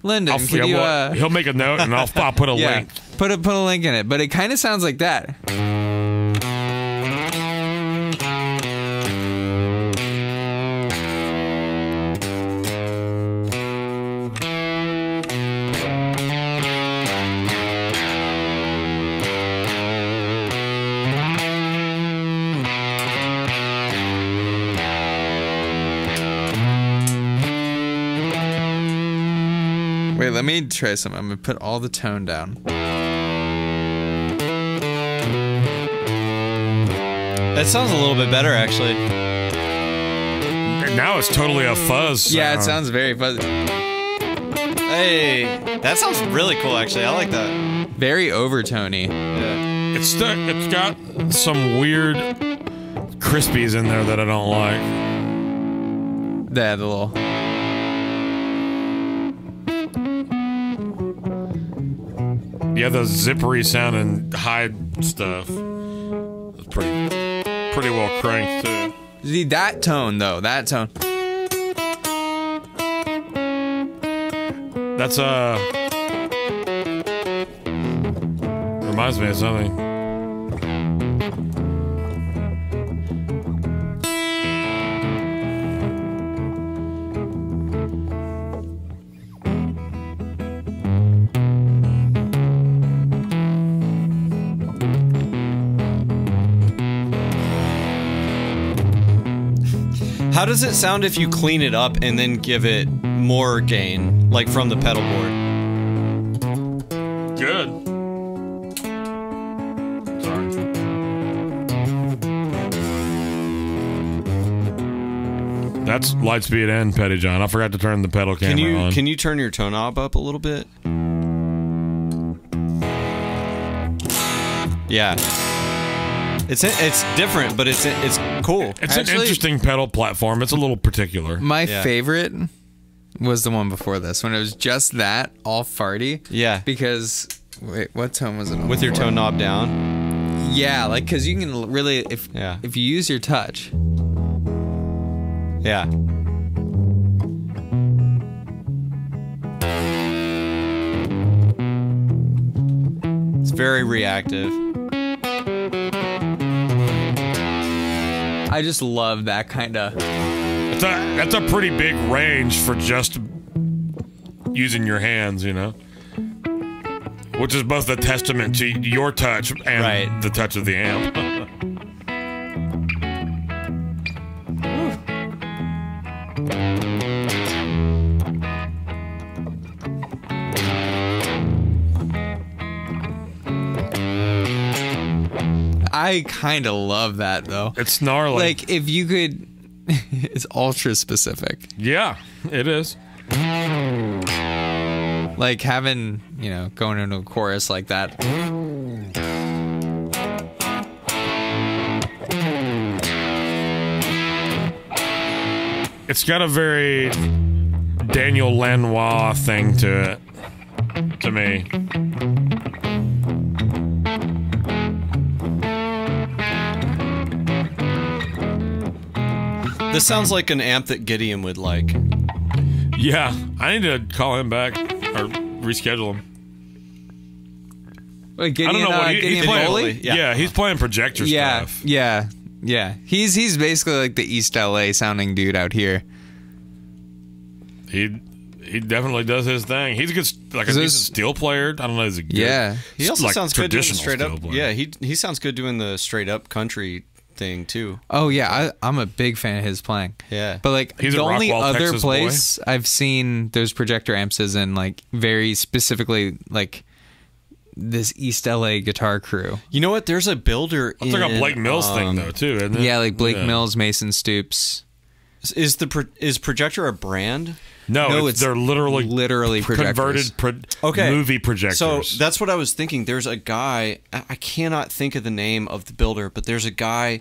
Lyndon, can you... he'll make a note and I'll put a yeah, link. put a link in it. But it kind of sounds like that. Wait, let me try something. I'm going to put all the tone down. That sounds a little bit better, actually. And now it's totally a fuzz sound. Yeah, it sounds very fuzzy. Hey, that sounds really cool, actually. I like that. Very overtony. Yeah. It's got some weird crispies in there that I don't like. Yeah, the little... Yeah, the zippery sounding high stuff. It's pretty well cranked too. See, that tone, though. That tone. That's reminds me of something. How does it sound if you clean it up and then give it more gain, like from the pedal board? Good. Sorry. That's Lightspeed and Petty John. I forgot to turn the pedal camera on. Can you turn your tone knob up a little bit? Yeah. It's different, but it's cool. It's Actually, an interesting pedal platform. It's a little particular. My favorite was the one before this, when it was just that, all farty. Yeah. Because, wait, what tone was it on? With your before? tone knob down. Yeah, like, because you can really, if you use your touch. Yeah. It's very reactive. I just love that kind of... That's a pretty big range for just using your hands, you know? Which is both a testament to your touch and the touch of the amp. I kind of love that, though. It's gnarly. Like, if you could... It's ultra specific. Yeah, it is. Like, having, you know, going into a chorus like that. It's got a very Daniel Lanois thing to it, to me. This sounds like an amp that Gideon would like. Yeah, I need to call him back or reschedule him. Wait, Gideon, I don't know what he's playing. Foley? Yeah, he's playing projector stuff. Yeah. He's basically like the East LA sounding dude out here. He definitely does his thing. He's a good, like a decent steel player. I don't know. Yeah. He also like sounds good doing the traditional straight up. steel player. Yeah, he sounds good doing the straight up country thing too. Oh yeah, I'm a big fan of his playing. Yeah. But like He's the a only Rockwall, other Texas place I've seen those projector amps is in like very specifically like this East LA guitar crew. You know what? There's a builder It's like a Blake Mills thing though too, isn't it? Yeah, like Blake Mills, Mason Stoops. Is Projector a brand? No, they're literally projectors. converted Okay. movie projectors. So that's what I was thinking. There's a guy, I cannot think of the name of the builder, but there's a guy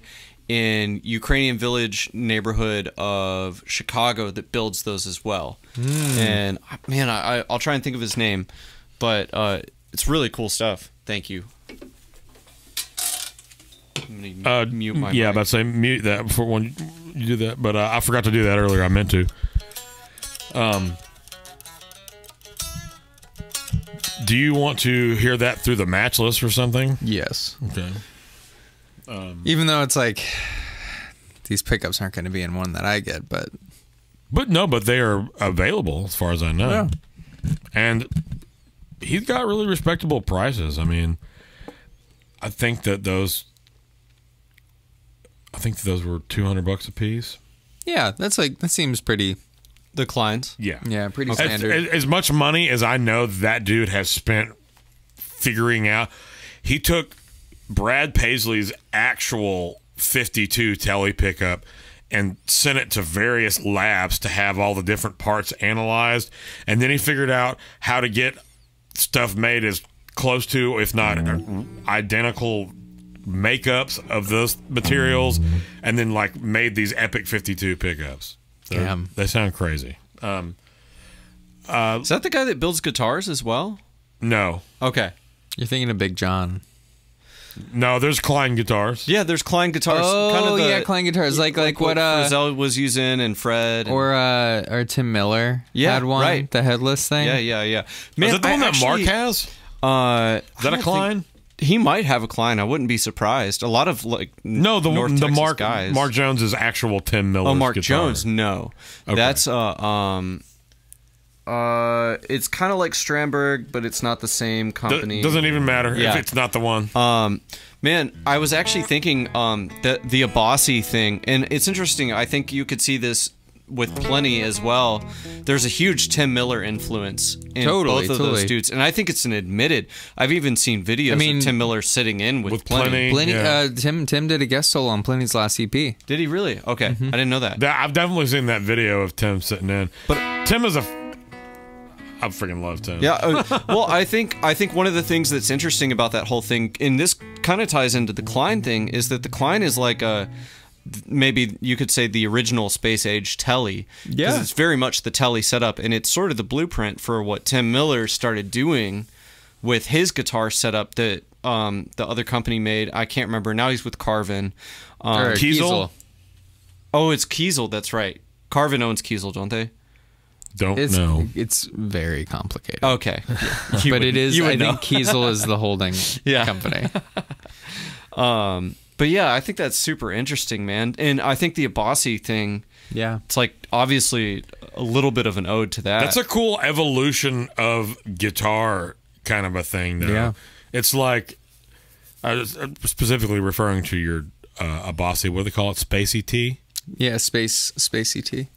in Ukrainian Village neighborhood of Chicago that builds those as well. And man, I'll try and think of his name, but it's really cool stuff. Thank you. I'm gonna mute my yeah, mic. about to say mute that before when you do that, but I forgot to do that earlier. I meant to. Do you want to hear that through the match list or something? Yes. Okay. Even though it's like these pickups aren't going to be in one that I get, but they are available as far as I know. Yeah. And he's got really respectable prices. I mean, I think that those were $200 a piece. yeah, that seems pretty. The Kleins. Yeah. Pretty standard. As much money as I know that dude has spent figuring out, he took Brad Paisley's actual 52 Tele pickup and sent it to various labs to have all the different parts analyzed, and then he figured out how to get stuff made as close to, if not identical, makeups of those materials, and then like made these epic 52 pickups. Damn. They sound crazy. Is that the guy that builds guitars as well? No, Okay. You're thinking of Big John. no, there's Klein guitars. Yeah, there's Klein guitars. Oh, yeah, Klein guitars. Like what Frizzell was using and Fred. or Tim Miller Yeah, had one, right. the headless thing. Yeah. Man, Is that the one that Mark actually, has? Is Is that a Klein? He might have a Klein. I wouldn't be surprised. A lot of like No, the North Texas Mark guys. Mark Jones is actual Tim Miller. Oh, Mark Jones. No, Okay. that's it's kind of like Stramberg, but it's not the same company. Doesn't even matter Yeah. if it's not the one. Man, I was actually thinking the Abasi thing, and it's interesting. I think you could see this with Plenty as well. There's a huge Tim Miller influence in both of those dudes, and I think it's an admitted. I've even seen videos of Tim Miller sitting in with Plenty. Plenty. Yeah. Tim did a guest solo on Plenty's last EP. Did he really? Okay, I didn't know that. I've definitely seen that video of Tim sitting in. But Tim is I freaking love Tim. Yeah. Well, I think one of the things that's interesting about that whole thing, and this kind of ties into the Klein thing, is that the Klein is like maybe you could say the original space age Tele. Yeah. Because it's very much the Tele setup, and it's sort of the blueprint for what Tim Miller started doing with his guitar setup that the other company made. I can't remember. Now he's with Carvin. Or Kiesel? Oh, it's Kiesel. That's right. Carvin owns Kiesel, don't they? Don't It's know. it's very complicated. Okay. But it is. you would I think know. Kiesel is the holding Yeah. company. But yeah, I think that's super interesting, man. And I think the Abasi thing, Yeah. it's like obviously a little bit of an ode to that. That's a cool evolution of guitar kind of a thing, though. Yeah. It's like, I was specifically referring to your Abasi, what do they call it? Spacey T? Yeah. Spacey T.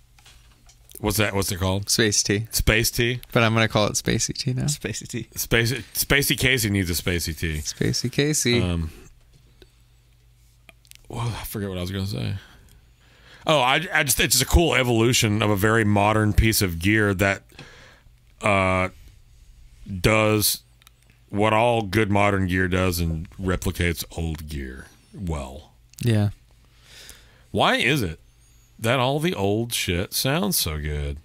What's that? What's it called? Space T. Space T? But I'm gonna call it Spacey T now. Spacey T. Spacey Casey needs a Spacey T. Spacey Casey. Well, I forget what I was going to say. Oh, I just it's just a cool evolution of a very modern piece of gear that does what all good modern gear does and replicates old gear well. Yeah. Why is it that all the old shit sounds so good?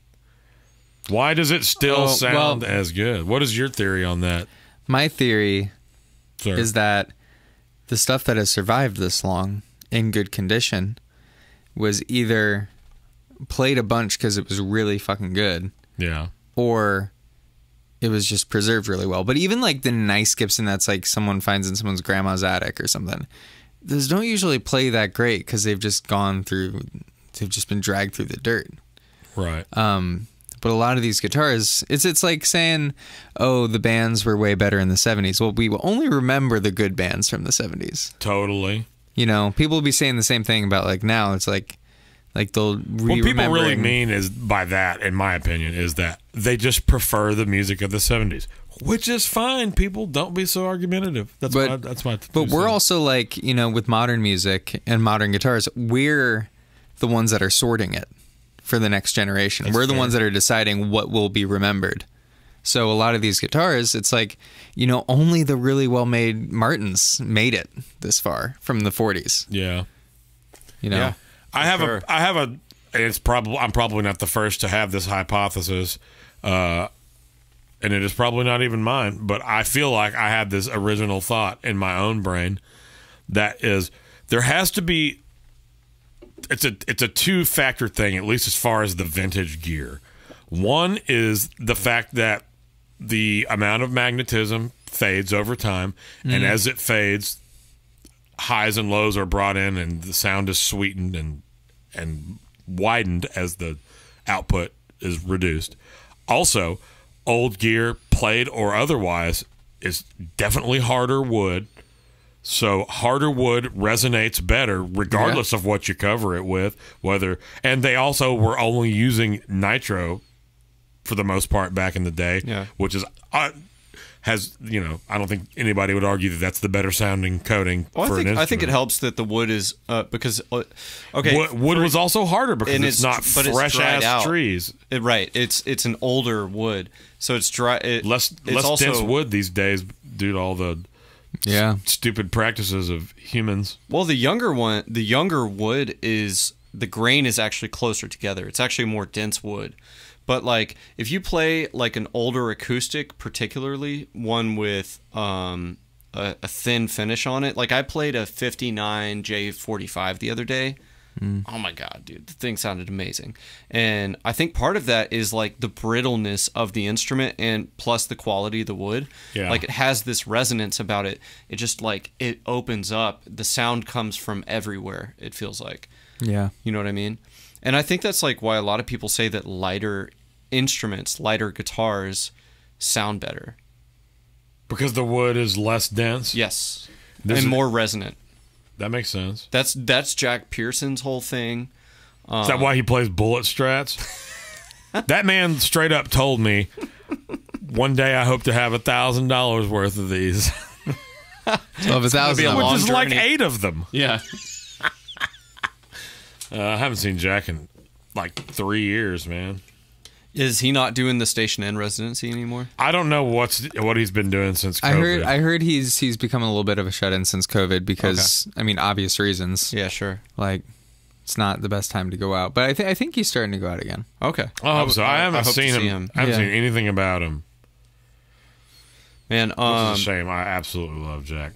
Why does it still sound as good? What is your theory on that, My theory sir? is that the stuff that has survived this long in good condition was either played a bunch because it was really fucking good, Yeah. or it was just preserved really well. But even like the nice Gibson that's like someone finds in someone's grandma's attic or something, those don't usually play that great because they've just been dragged through the dirt. Right. But a lot of these guitars, it's like saying, oh, the bands were way better in the 70s. Well, we will only remember the good bands from the 70s. Totally. You know, people will be saying the same thing about like now. It's like they'll what people really mean is by that, in my opinion, is that they just prefer the music of the 70s, which is fine. People, don't be so argumentative. That's my. But we're also like, you know, with modern music and modern guitars, we're the ones that are sorting it for the next generation. We're the ones that are deciding what will be remembered. So a lot of these guitars, it's like, you know, only the really well-made Martins made it this far from the 40s. Yeah. You know. Yeah. I have a. It's probably I'm probably not the first to have this hypothesis, and it is probably not even mine. But I feel like I had this original thought in my own brain that is there has to be. It's a two-factor thing, at least as far as the vintage gear. One is the fact that the amount of magnetism fades over time, and as it fades, highs and lows are brought in, and the sound is sweetened and widened as the output is reduced. Also, old gear, played or otherwise, is definitely harder wood. So harder wood resonates better regardless of what you cover it with. And they also were only using nitro for the most part back in the day, which is has, you know, I don't think anybody would argue that that's the better sounding coating for an instrument. I think it helps that the wood is because wood was also harder because it's not fresh ass trees. Right, it's an older wood, so it's dry. Less dense wood these days due to all the stupid practices of humans. Well, the younger wood is the grain is actually closer together. It's actually more dense wood. But like if you play like an older acoustic, particularly one with a thin finish on it, like I played a 59 J45 the other day. Oh my god, dude, the thing sounded amazing. And I think part of that is like the brittleness of the instrument and plus the quality of the wood. Yeah. Like it has this resonance about it. It just like it opens up. The sound comes from everywhere, it feels like. Yeah. You know what I mean? And I think that's like why a lot of people say that lighter instruments, lighter guitars sound better. Because the wood is less dense? Yes. And more resonant. That makes sense. That's Jack Pearson's whole thing. Is that why he plays bullet strats? That man straight up told me, one day I hope to have $1,000 worth of these. So of 1,000, which is like 8 of them. Yeah. I haven't seen Jack in like 3 years, man. Is he not doing the Station N residency anymore? I don't know what he's been doing since COVID. I heard he's become a little bit of a shut-in since COVID because I mean obvious reasons. Yeah, sure. Like it's not the best time to go out, but I think he's starting to go out again. Okay. I hope so. I haven't seen him. I haven't seen anything about him. Man, which is a shame. I absolutely love Jack.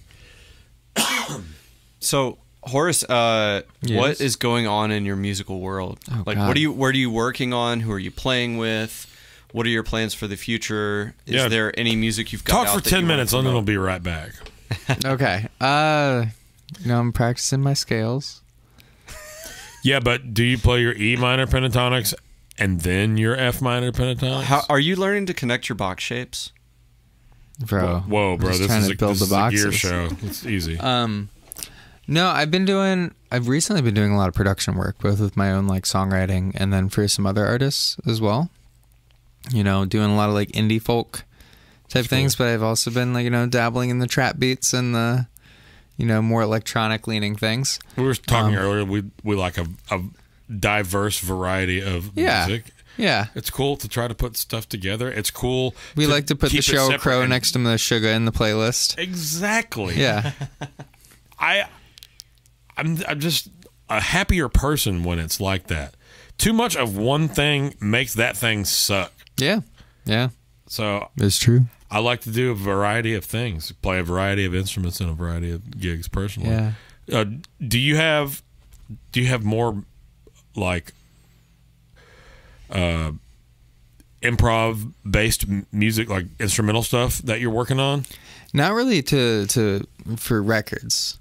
So, Horace, what is going on in your musical world? Oh, like, God. what are you working on? Who are you playing with? What are your plans for the future? Is there any music you've got? Talk out for 10 minutes, and then we'll be right back. Okay. I'm practicing my scales. Yeah, but do you play your E minor pentatonics and then your F minor pentatonics? How are you learning to connect your box shapes? Bro. Whoa, bro. This is a gear show. It's easy. No, I've recently been doing a lot of production work, both with my own like songwriting and then for some other artists as well. You know, doing a lot of like indie folk type things, but I've also been like, you know, dabbling in the trap beats and the, you know, more electronic leaning things. We were talking earlier, we like a diverse variety of music. Yeah. It's cool to try to put stuff together. It's cool. We like to put the Sheryl Crow next to the Sugar in the playlist. Exactly. Yeah. I'm just a happier person when it's like that. Too much of one thing makes that thing suck. Yeah. Yeah. So it's true. I like to do a variety of things, play a variety of instruments and a variety of gigs personally. Yeah. Do you have more like improv based music, like instrumental stuff that you're working on? Not really for records.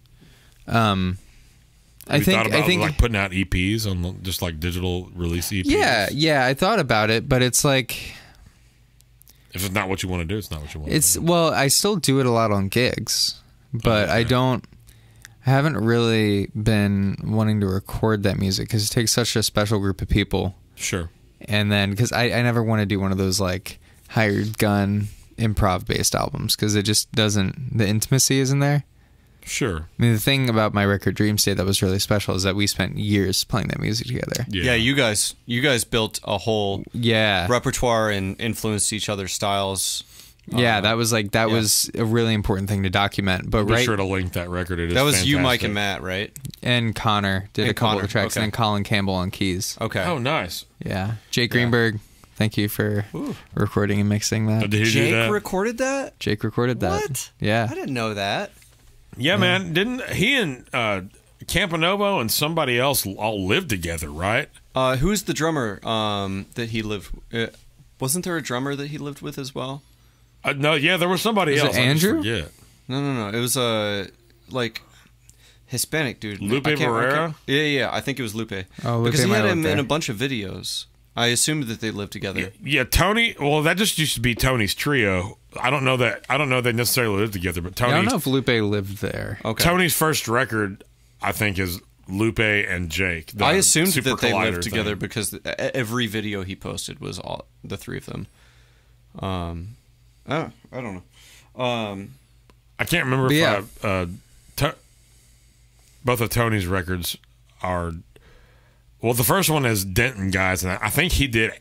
I think like putting out EPs on just like digital release EPs. Yeah, I thought about it, but it's like if it's not what you want to do, it's not what you want to do. Well, I still do it a lot on gigs, but I don't I haven't really been wanting to record that music because it takes such a special group of people. Sure. And then, because I never want to do one of those like hired gun improv based albums because it just doesn't, the intimacy isn't there. Sure. I mean, the thing about my record Dream State that was really special is that we spent years playing that music together. Yeah, you guys built a whole repertoire and influenced each other's styles. Yeah, that was was a really important thing to document. But Be sure to link that record. It is that was fantastic. you, Mike, and Matt, right? And Connor did a couple of the tracks, and then Colin Campbell on keys. Okay. Oh, nice. Yeah, Jake Greenberg. Thank you for recording and mixing that. Did he do that? Jake recorded that? Jake recorded that. What? Yeah. I didn't know that. Yeah, man. Didn't he and Campanovo and somebody else all live together, right? Who's the drummer that he lived? Wasn't there a drummer that he lived with as well? No, yeah, there was somebody else. It Andrew? Yeah. No. It was like Hispanic dude. Lupe Barrera? Yeah. I think it was Lupe. Oh, Lupe because he might had live him there. in a bunch of videos. I assumed that they lived together. Yeah, Tony. Well, that just used to be Tony's trio. I don't know they necessarily lived together, but Tony. I don't know if Lupe lived there. Okay. Tony's first record, I think, is Lupe and Jake. I assumed Super that they Collider lived together thing. because every video he posted was all the three of them. I don't know. I can't remember But if both of Tony's records are. Well, the first one is Denton Guys, and I think he did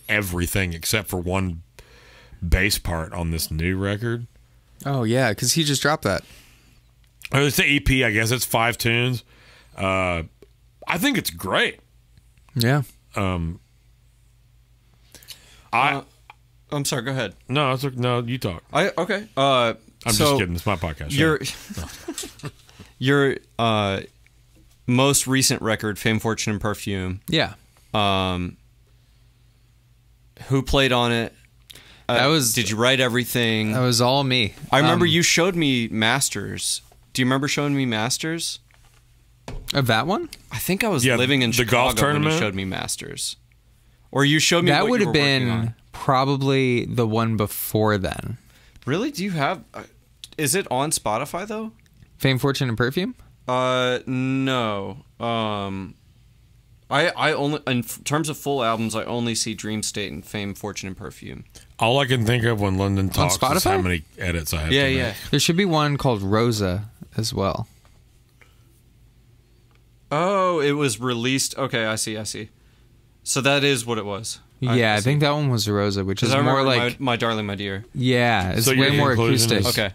everything except for one bass part on this new record. Oh yeah, because he just dropped that. It's the EP, I guess. It's 5 tunes. I think it's great. Yeah. I'm sorry. Go ahead. No, you talk. Okay. I'm just kidding. It's my podcast. Your most recent record, Fame, Fortune, and Perfume. Yeah. Who played on it? Did you write everything? That was all me. I remember you showed me masters. Do you remember showing me masters? Of that one? I think I was Yeah, living in the Chicago golf when tournament? you showed me masters. Or you showed me That what would you have were working been on. probably the one before then. Really? Do you have... is it on Spotify, though? Fame, Fortune, and Perfume? No. I only... In terms of full albums, I only see Dream State and Fame, Fortune, and Perfume. All I can think of when London talks is Spotify? how many edits I have Yeah, to make. yeah. There should be one called Rosa as well. Oh, it was released... Okay, I see. So that is what it was. Yeah, I think that one was Rosa, which is I more remember like... my Darling, My Dear. Yeah, it's So your way more conclusion acoustic. is- Okay.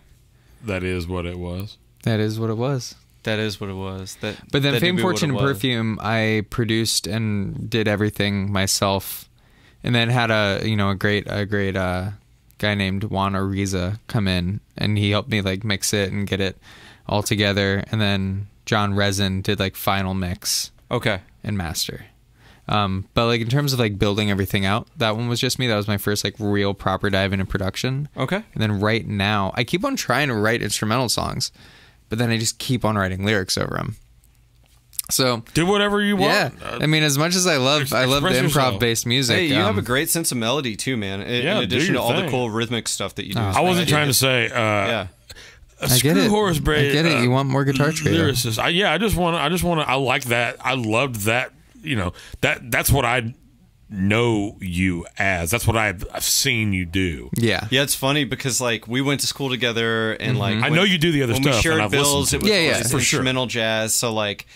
That is what it was. That is what it was. That is what it was. But then that Fame, did what Fortune, it and was. Perfume, I produced and did everything myself, and then had a great guy named Juan Ariza come in, and he helped me like mix it and get it all together. And then John Resin did like final mix Okay. and master. But like in terms of like building everything out, that one was just me. That was my first like real proper dive into production. Okay. And then right now, I keep on trying to write instrumental songs, but then I just keep on writing lyrics over them. So Do whatever you want. yeah, I mean, as much as I love the express yourself. improv-based music. Hey, you have a great sense of melody too, man. In Yeah, do addition your to all the thing. cool rhythmic stuff that you do. I wasn't trying to say. Yeah. I get it. Horace Bray. I get it. You want more guitar trio. lyricist. I just want to. I like that. I loved that. That's what I know you as. That's what I've seen you do. Yeah. Yeah, it's funny because like we went to school together and like I know you do the other when stuff. we shared and I've bills, listened it to was Yeah, always for sure. instrumental jazz. So like,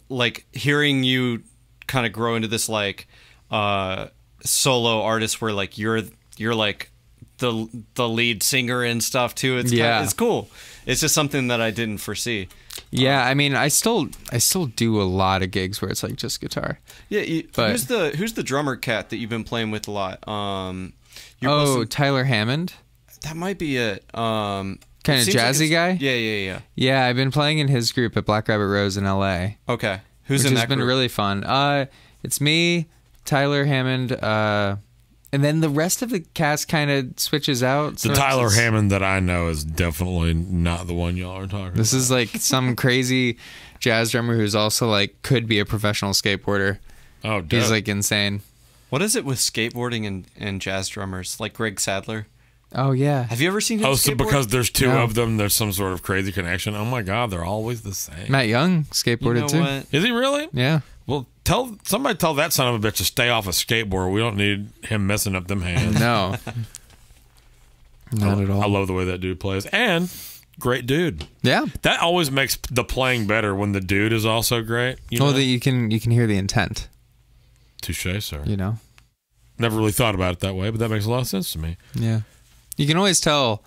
like hearing you kind of grow into this like solo artist where like you're like the lead singer and stuff too. It's Yeah. it's cool. It's just something that I didn't foresee. Yeah, I mean, I still do a lot of gigs where it's like just guitar. Yeah, But- who's the drummer cat that you've been playing with a lot? You're Oh, supposed to- Tyler Hammond, that might be it. kind It of seems like jazzy it's- guy. Yeah. Yeah, I've been playing in his group at Black Rabbit Rose in L.A. Okay, who's which in has that been group? really fun. It's me, Tyler Hammond, and then the rest of the cast kind of switches out. So The it's Tyler just- Hammond that I know is definitely not the one y'all are talking This about. is like some crazy jazz drummer who's also like could be a professional skateboarder. Oh, He's dope. like insane. What is it with skateboarding and jazz drummers like Greg Sadler? Oh yeah. Have you ever seen him Oh, so skateboard? because there's two No. of them, there's some sort of crazy connection. Oh my God, they're always the same. Matt Young You skateboarded know too. what? Is he really? Yeah. Well, somebody tell that son of a bitch to stay off a skateboard. We don't need him messing up them hands. No. Not at all. I love the way that dude plays. And great dude. Yeah. That always makes the playing better when the dude is also great. You know? Well, you can hear the intent. Touche, sir. You know. Never really thought about it that way, but that makes a lot of sense to me. Yeah. You can always tell,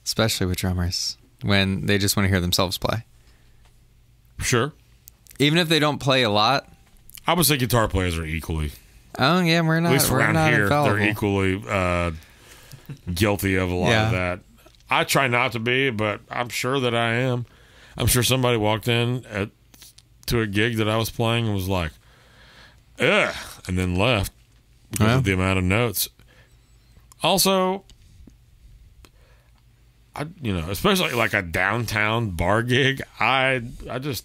especially with drummers, when they just want to hear themselves play. Sure. Even if they don't play a lot. I would say guitar players are equally, Oh yeah, we're not. at least we're around not here, infallible. they're equally guilty of a lot Yeah. of that. I try not to be, but I'm sure that I am. I'm sure somebody walked in to a gig that I was playing and was like, ugh, and then left because Yeah. of the amount of notes. Also, especially like a downtown bar gig, I just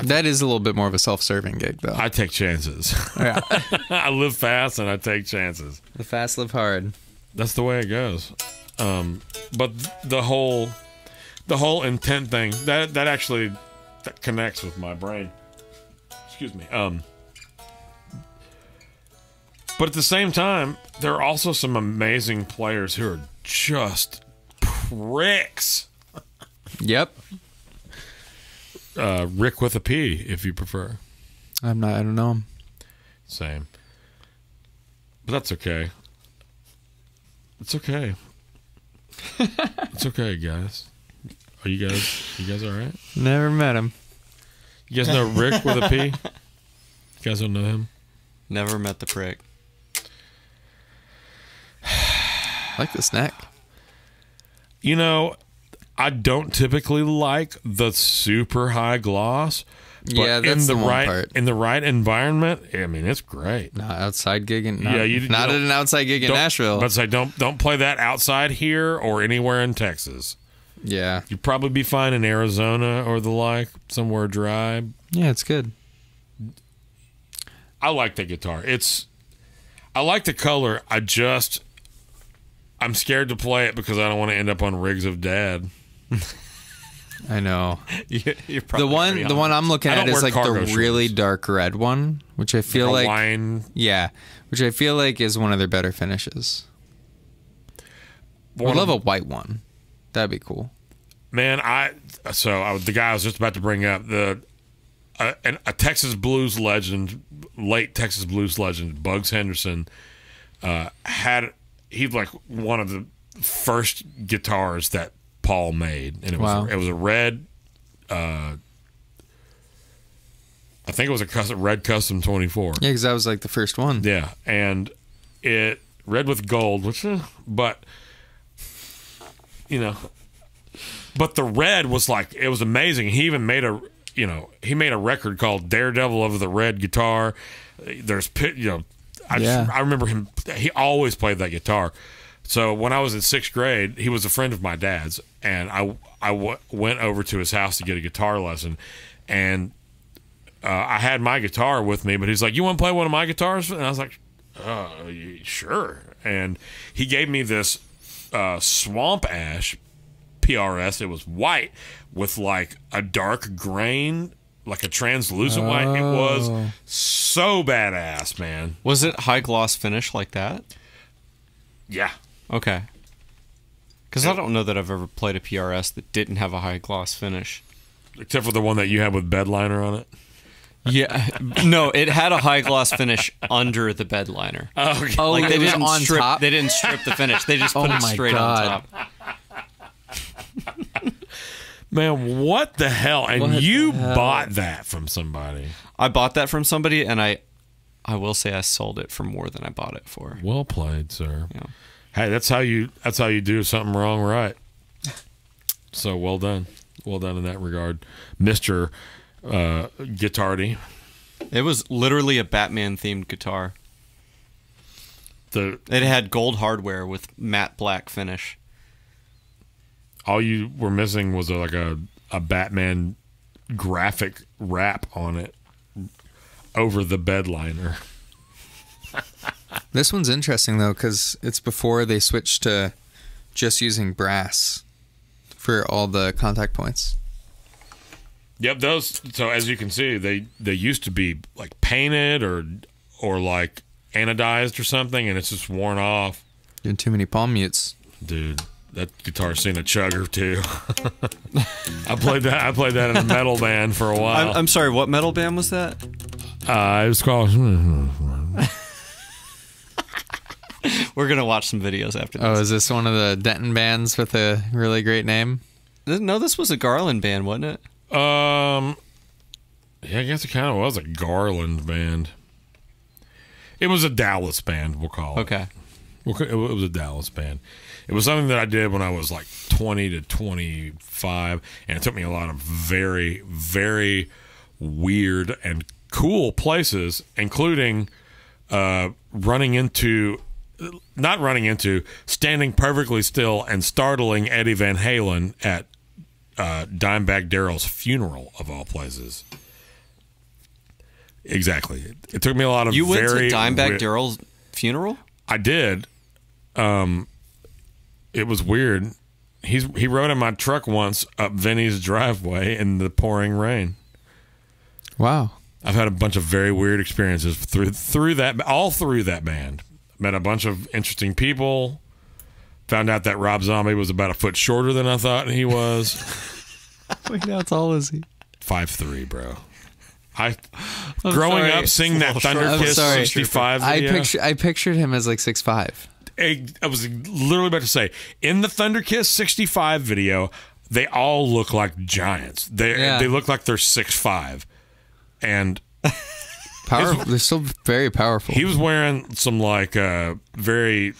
That is a little bit more of a self-serving gig, though. I take chances. Yeah. I live fast and I take chances. The fast live hard. That's the way it goes. But the whole intent thing that actually connects with my brain. Excuse me. But at the same time, there are also some amazing players who are just pricks. Yep. Rick with a P, if you prefer. I don't know him. Same. But that's okay. It's okay. It's okay, guys. Are you guys all right? Never met him. You guys know Rick with a P? You guys don't know him? Never met the prick. I like the snack. You know, I don't typically like the super high gloss. But Yeah, that's the one right part. in the right environment, I mean, it's great. Not outside gigging. Yeah, you not don't- at an outside gig in Don't- Nashville. But say don't play that outside here or anywhere in Texas. Yeah. You'd probably be fine in Arizona or the like, somewhere dry. Yeah, it's good. I like the guitar. I like the color. I'm scared to play it because I don't want to end up on Rigs of Dad. I know. You're probably The one I'm looking I at don't is wear like the cargo really shorts. dark red one, which I feel like Hawaiian. yeah, which I feel like is one of their better finishes. One I'd love of- a white one. That'd be cool. Man, the guy I was just about to bring up, a Texas blues legend, late Texas blues legend, Bugs Henderson, he's like one of the first guitars that Paul made, and it was a red. I think it was a red custom 24. Yeah, because that was like the first one. Yeah, and it red with gold, but but the red was like, it was amazing. He even made a record called Daredevil of the Red Guitar. There's I remember him. He always played that guitar. So when I was in 6th grade, he was a friend of my dad's, and I went over to his house to get a guitar lesson, and I had my guitar with me, but he's like, "You want to play one of my guitars?" And I was like, "Sure." And he gave me this Swamp Ash PRS. It was white with like a dark grain, like a translucent white. It was so badass, man. Was it high gloss finish like that? Yeah. Okay. Because I don't know that I've ever played a PRS that didn't have a high gloss finish. Except for the one that you had with bed liner on it. Yeah, no, it had a high gloss finish under the bed liner. Okay. Oh, Like it was on strip, top. They didn't strip the finish. They just put Oh it my straight God. on top. Man, what the hell? And What you the hell? bought that from somebody. I bought that from somebody, and I will say I sold it for more than I bought it for. Well played, sir. Yeah. Hey, that's how you do something wrong right. So well done. Well done in that regard, Mr. Guitardy. It was literally a Batman themed guitar. It had gold hardware with matte black finish. all you were missing was a Batman graphic wrap on it over the bed liner. This one's interesting though because it's before they switched to just using brass for all the contact points. Yep, those. So as you can see, they used to be like painted or like anodized or something, and it's just worn off. Doing too many palm mutes, dude. That guitar's seen a chugger too. I played that in a metal band for a while. I'm sorry, what metal band was that? It was called. We're gonna watch some videos after this. Oh, is this one of the Denton bands with a really great name? No, this was a Garland band, wasn't it? Yeah, I guess it kind of was a Garland band. It was a Dallas band, we'll call it. Okay. It was a Dallas band. It was something that I did when I was like 20 to 25, and it took me a lot of very, very weird and cool places, including standing perfectly still and startling Eddie Van Halen at Dimebag Daryl's funeral, of all places. Exactly. It took me a lot of You went to Dimebag Daryl's funeral? I did. It was weird. He rode in my truck once up Vinny's driveway in the pouring rain. Wow. I've had a bunch of very weird experiences through that band. Met a bunch of interesting people. Found out that Rob Zombie was about a foot shorter than I thought he was. Wait, how tall is he? 5'3", bro. Growing up, seeing that Thunder Kiss 65 video. I pictured him as like 6'5". I was literally about to say, in the Thunder Kiss 65 video, they all look like giants. They look like they're 6'5", and powerful. They're still very powerful. He was wearing some like very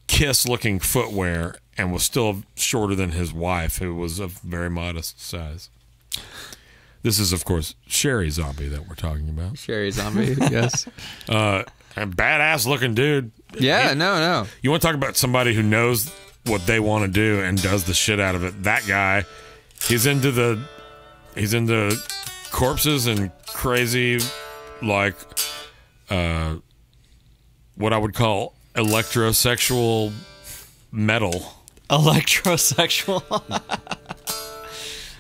Kiss-looking footwear, and was still shorter than his wife, who was of very modest size. This is, of course, Sherry Zombie that we're talking about. Sherry Zombie, yes. A badass looking dude. Yeah, no. You want to talk about somebody who knows what they want to do and does the shit out of it? That guy, he's into corpses and crazy, like, what I would call electrosexual metal. Electrosexual?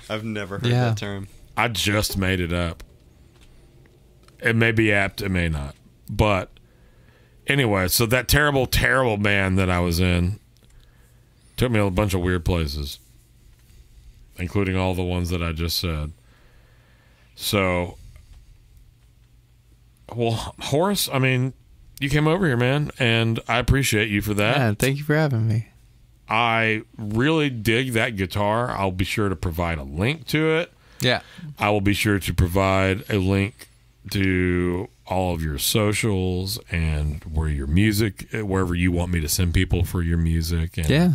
I've never heard that term. I just made it up. It may be apt, it may not. But anyway, so that terrible, terrible band that I was in took me a bunch of weird places, including all the ones that I just said. So, well, Horace, I mean, you came over here, man, and I appreciate you for that. Yeah, thank you for having me. I really dig that guitar. I'll be sure to provide a link to it. Yeah. I will be sure to provide a link to all of your socials and wherever you want me to send people for your music. And, yeah.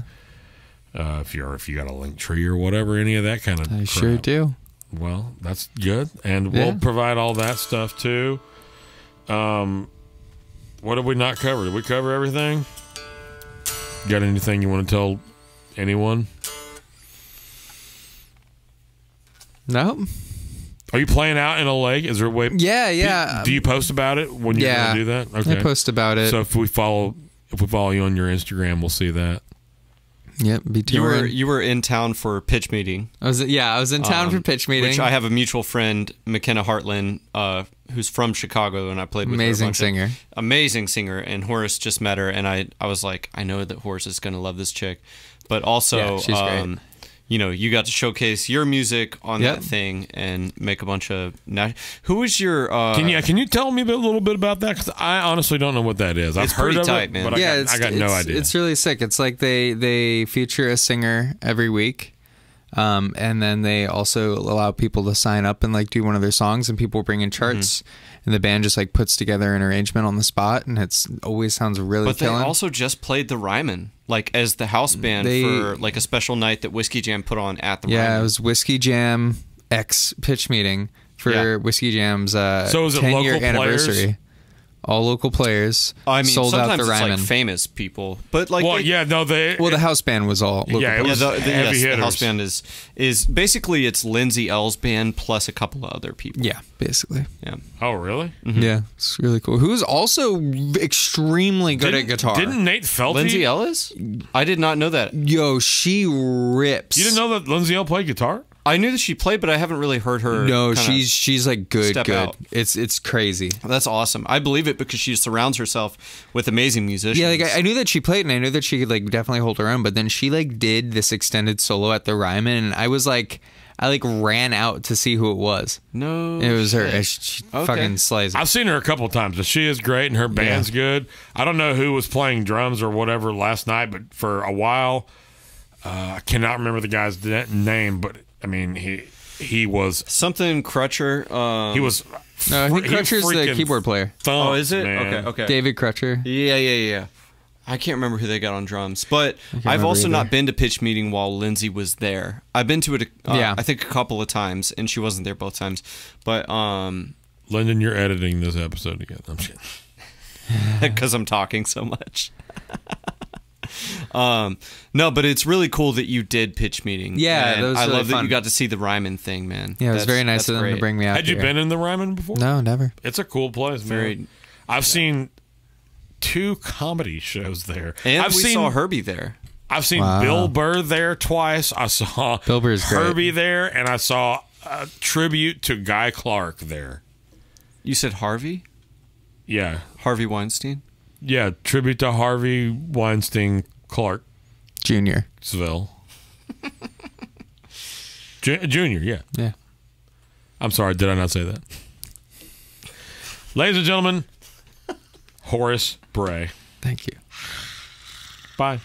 If you got a link tree or whatever, any of that kind of I crap. sure do. Well, that's good. And we'll provide all that stuff too. What did we not cover? Did we cover everything? Got anything you want to tell anyone? No. Are you playing out in a lake? Is there a way? Yeah. Do you post about it when you're going to do that? Okay. I post about it. So if we follow you on your Instagram, we'll see that. Yep. You were in town for pitch meeting. I was in town for pitch meeting. Which I have a mutual friend, McKenna Hartland, who's from Chicago, and I played with amazing her. Singer. Amazing singer. And Horace just met her, and I was like, I know that Horace is going to love this chick. But also, she's great. You got to showcase your music on that thing and make a bunch of... Who was your... Can you tell me a little bit about that? Because I honestly don't know what that is. I've heard of tight, it, man. but I got no idea. It's really sick. It's like they feature a singer every week, and then they also allow people to sign up and like do one of their songs, and people bring in charts, and the band just like puts together an arrangement on the spot, and it's always sounds really But killing. they also just played the Ryman, like as the house band for like a special night that Whiskey Jam put on at the Ryman. Yeah, it was Whiskey Jam X pitch meeting for Whiskey Jam's so is it 10-year local anniversary. players? all local players. I mean, sold out sometimes the it's like Ryman. famous people, but like, Well, they- yeah, no, Well, the house band was all local. Yeah, it players. was heavy the hitters. house band is basically it's Lindsay L's band plus a couple of other people. Yeah, basically. Yeah. Oh, really? Yeah, it's really cool. Who's also extremely good at guitar. Didn't Nate Felty? Lindsay L is? I did not know that. Yo, she rips. You didn't know that Lindsay L played guitar? I knew that she played, but I haven't really heard her. No, kinda she's like good. step out. It's crazy. That's awesome. I believe it because she surrounds herself with amazing musicians. Yeah, like I knew that she played, and I knew that she could like definitely hold her own. But then she like did this extended solo at the Ryman, and I was like, I like ran out to see who it was. No, It was her. shit. She Okay. fucking slays it. I've seen her a couple of times, and she is great, and her band's good. I don't know who was playing drums or whatever last night, but for a while, I cannot remember the guy's name, but I mean, he was Something Crutcher. he was. No, I think he Crutcher's the freaking keyboard player. thumped, Oh, is it? man. Okay. David Crutcher. Yeah. I can't remember who they got on drums, but I've remember also either. not been to pitch meeting while Lindsay was there. I've been to it, Yeah. I think a couple of times, and she wasn't there both times. But Lyndon, you're editing this episode again. I'm just kidding. because I'm talking so much. No, but it's really cool that you did pitch meeting. Yeah, And that was I really love that fun. you got to see the Ryman thing, man. Yeah, it was That's- very nice that's of them to great. bring me out. Had you here. been in the Ryman before? No, never. It's a cool place, man. Very- I've seen 2 comedy shows there. And I've we seen saw Herbie there. I've seen Wow. Bill Burr there twice. I saw Bill Burr's great. Herbie there, and I saw a tribute to Guy Clark there. You said Harvey? Yeah, Harvey Weinstein? yeah, tribute to Harvey Weinstein Junior. Clarksville. Junior, yeah. Yeah. I'm sorry, did I not say that? Ladies and gentlemen, Horace Bray. Thank you. Bye.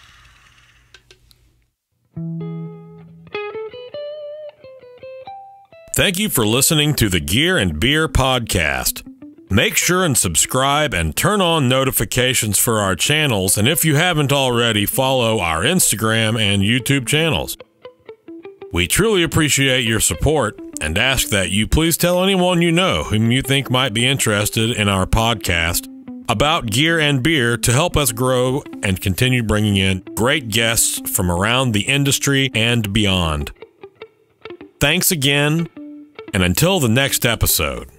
Thank you for listening to the Gear and Beer Podcast. Make sure and subscribe and turn on notifications for our channels, and if you haven't already, follow our Instagram and YouTube channels. We truly appreciate your support and ask that you please tell anyone you know whom you think might be interested in our podcast about gear and beer to help us grow and continue bringing in great guests from around the industry and beyond. Thanks again, and until the next episode.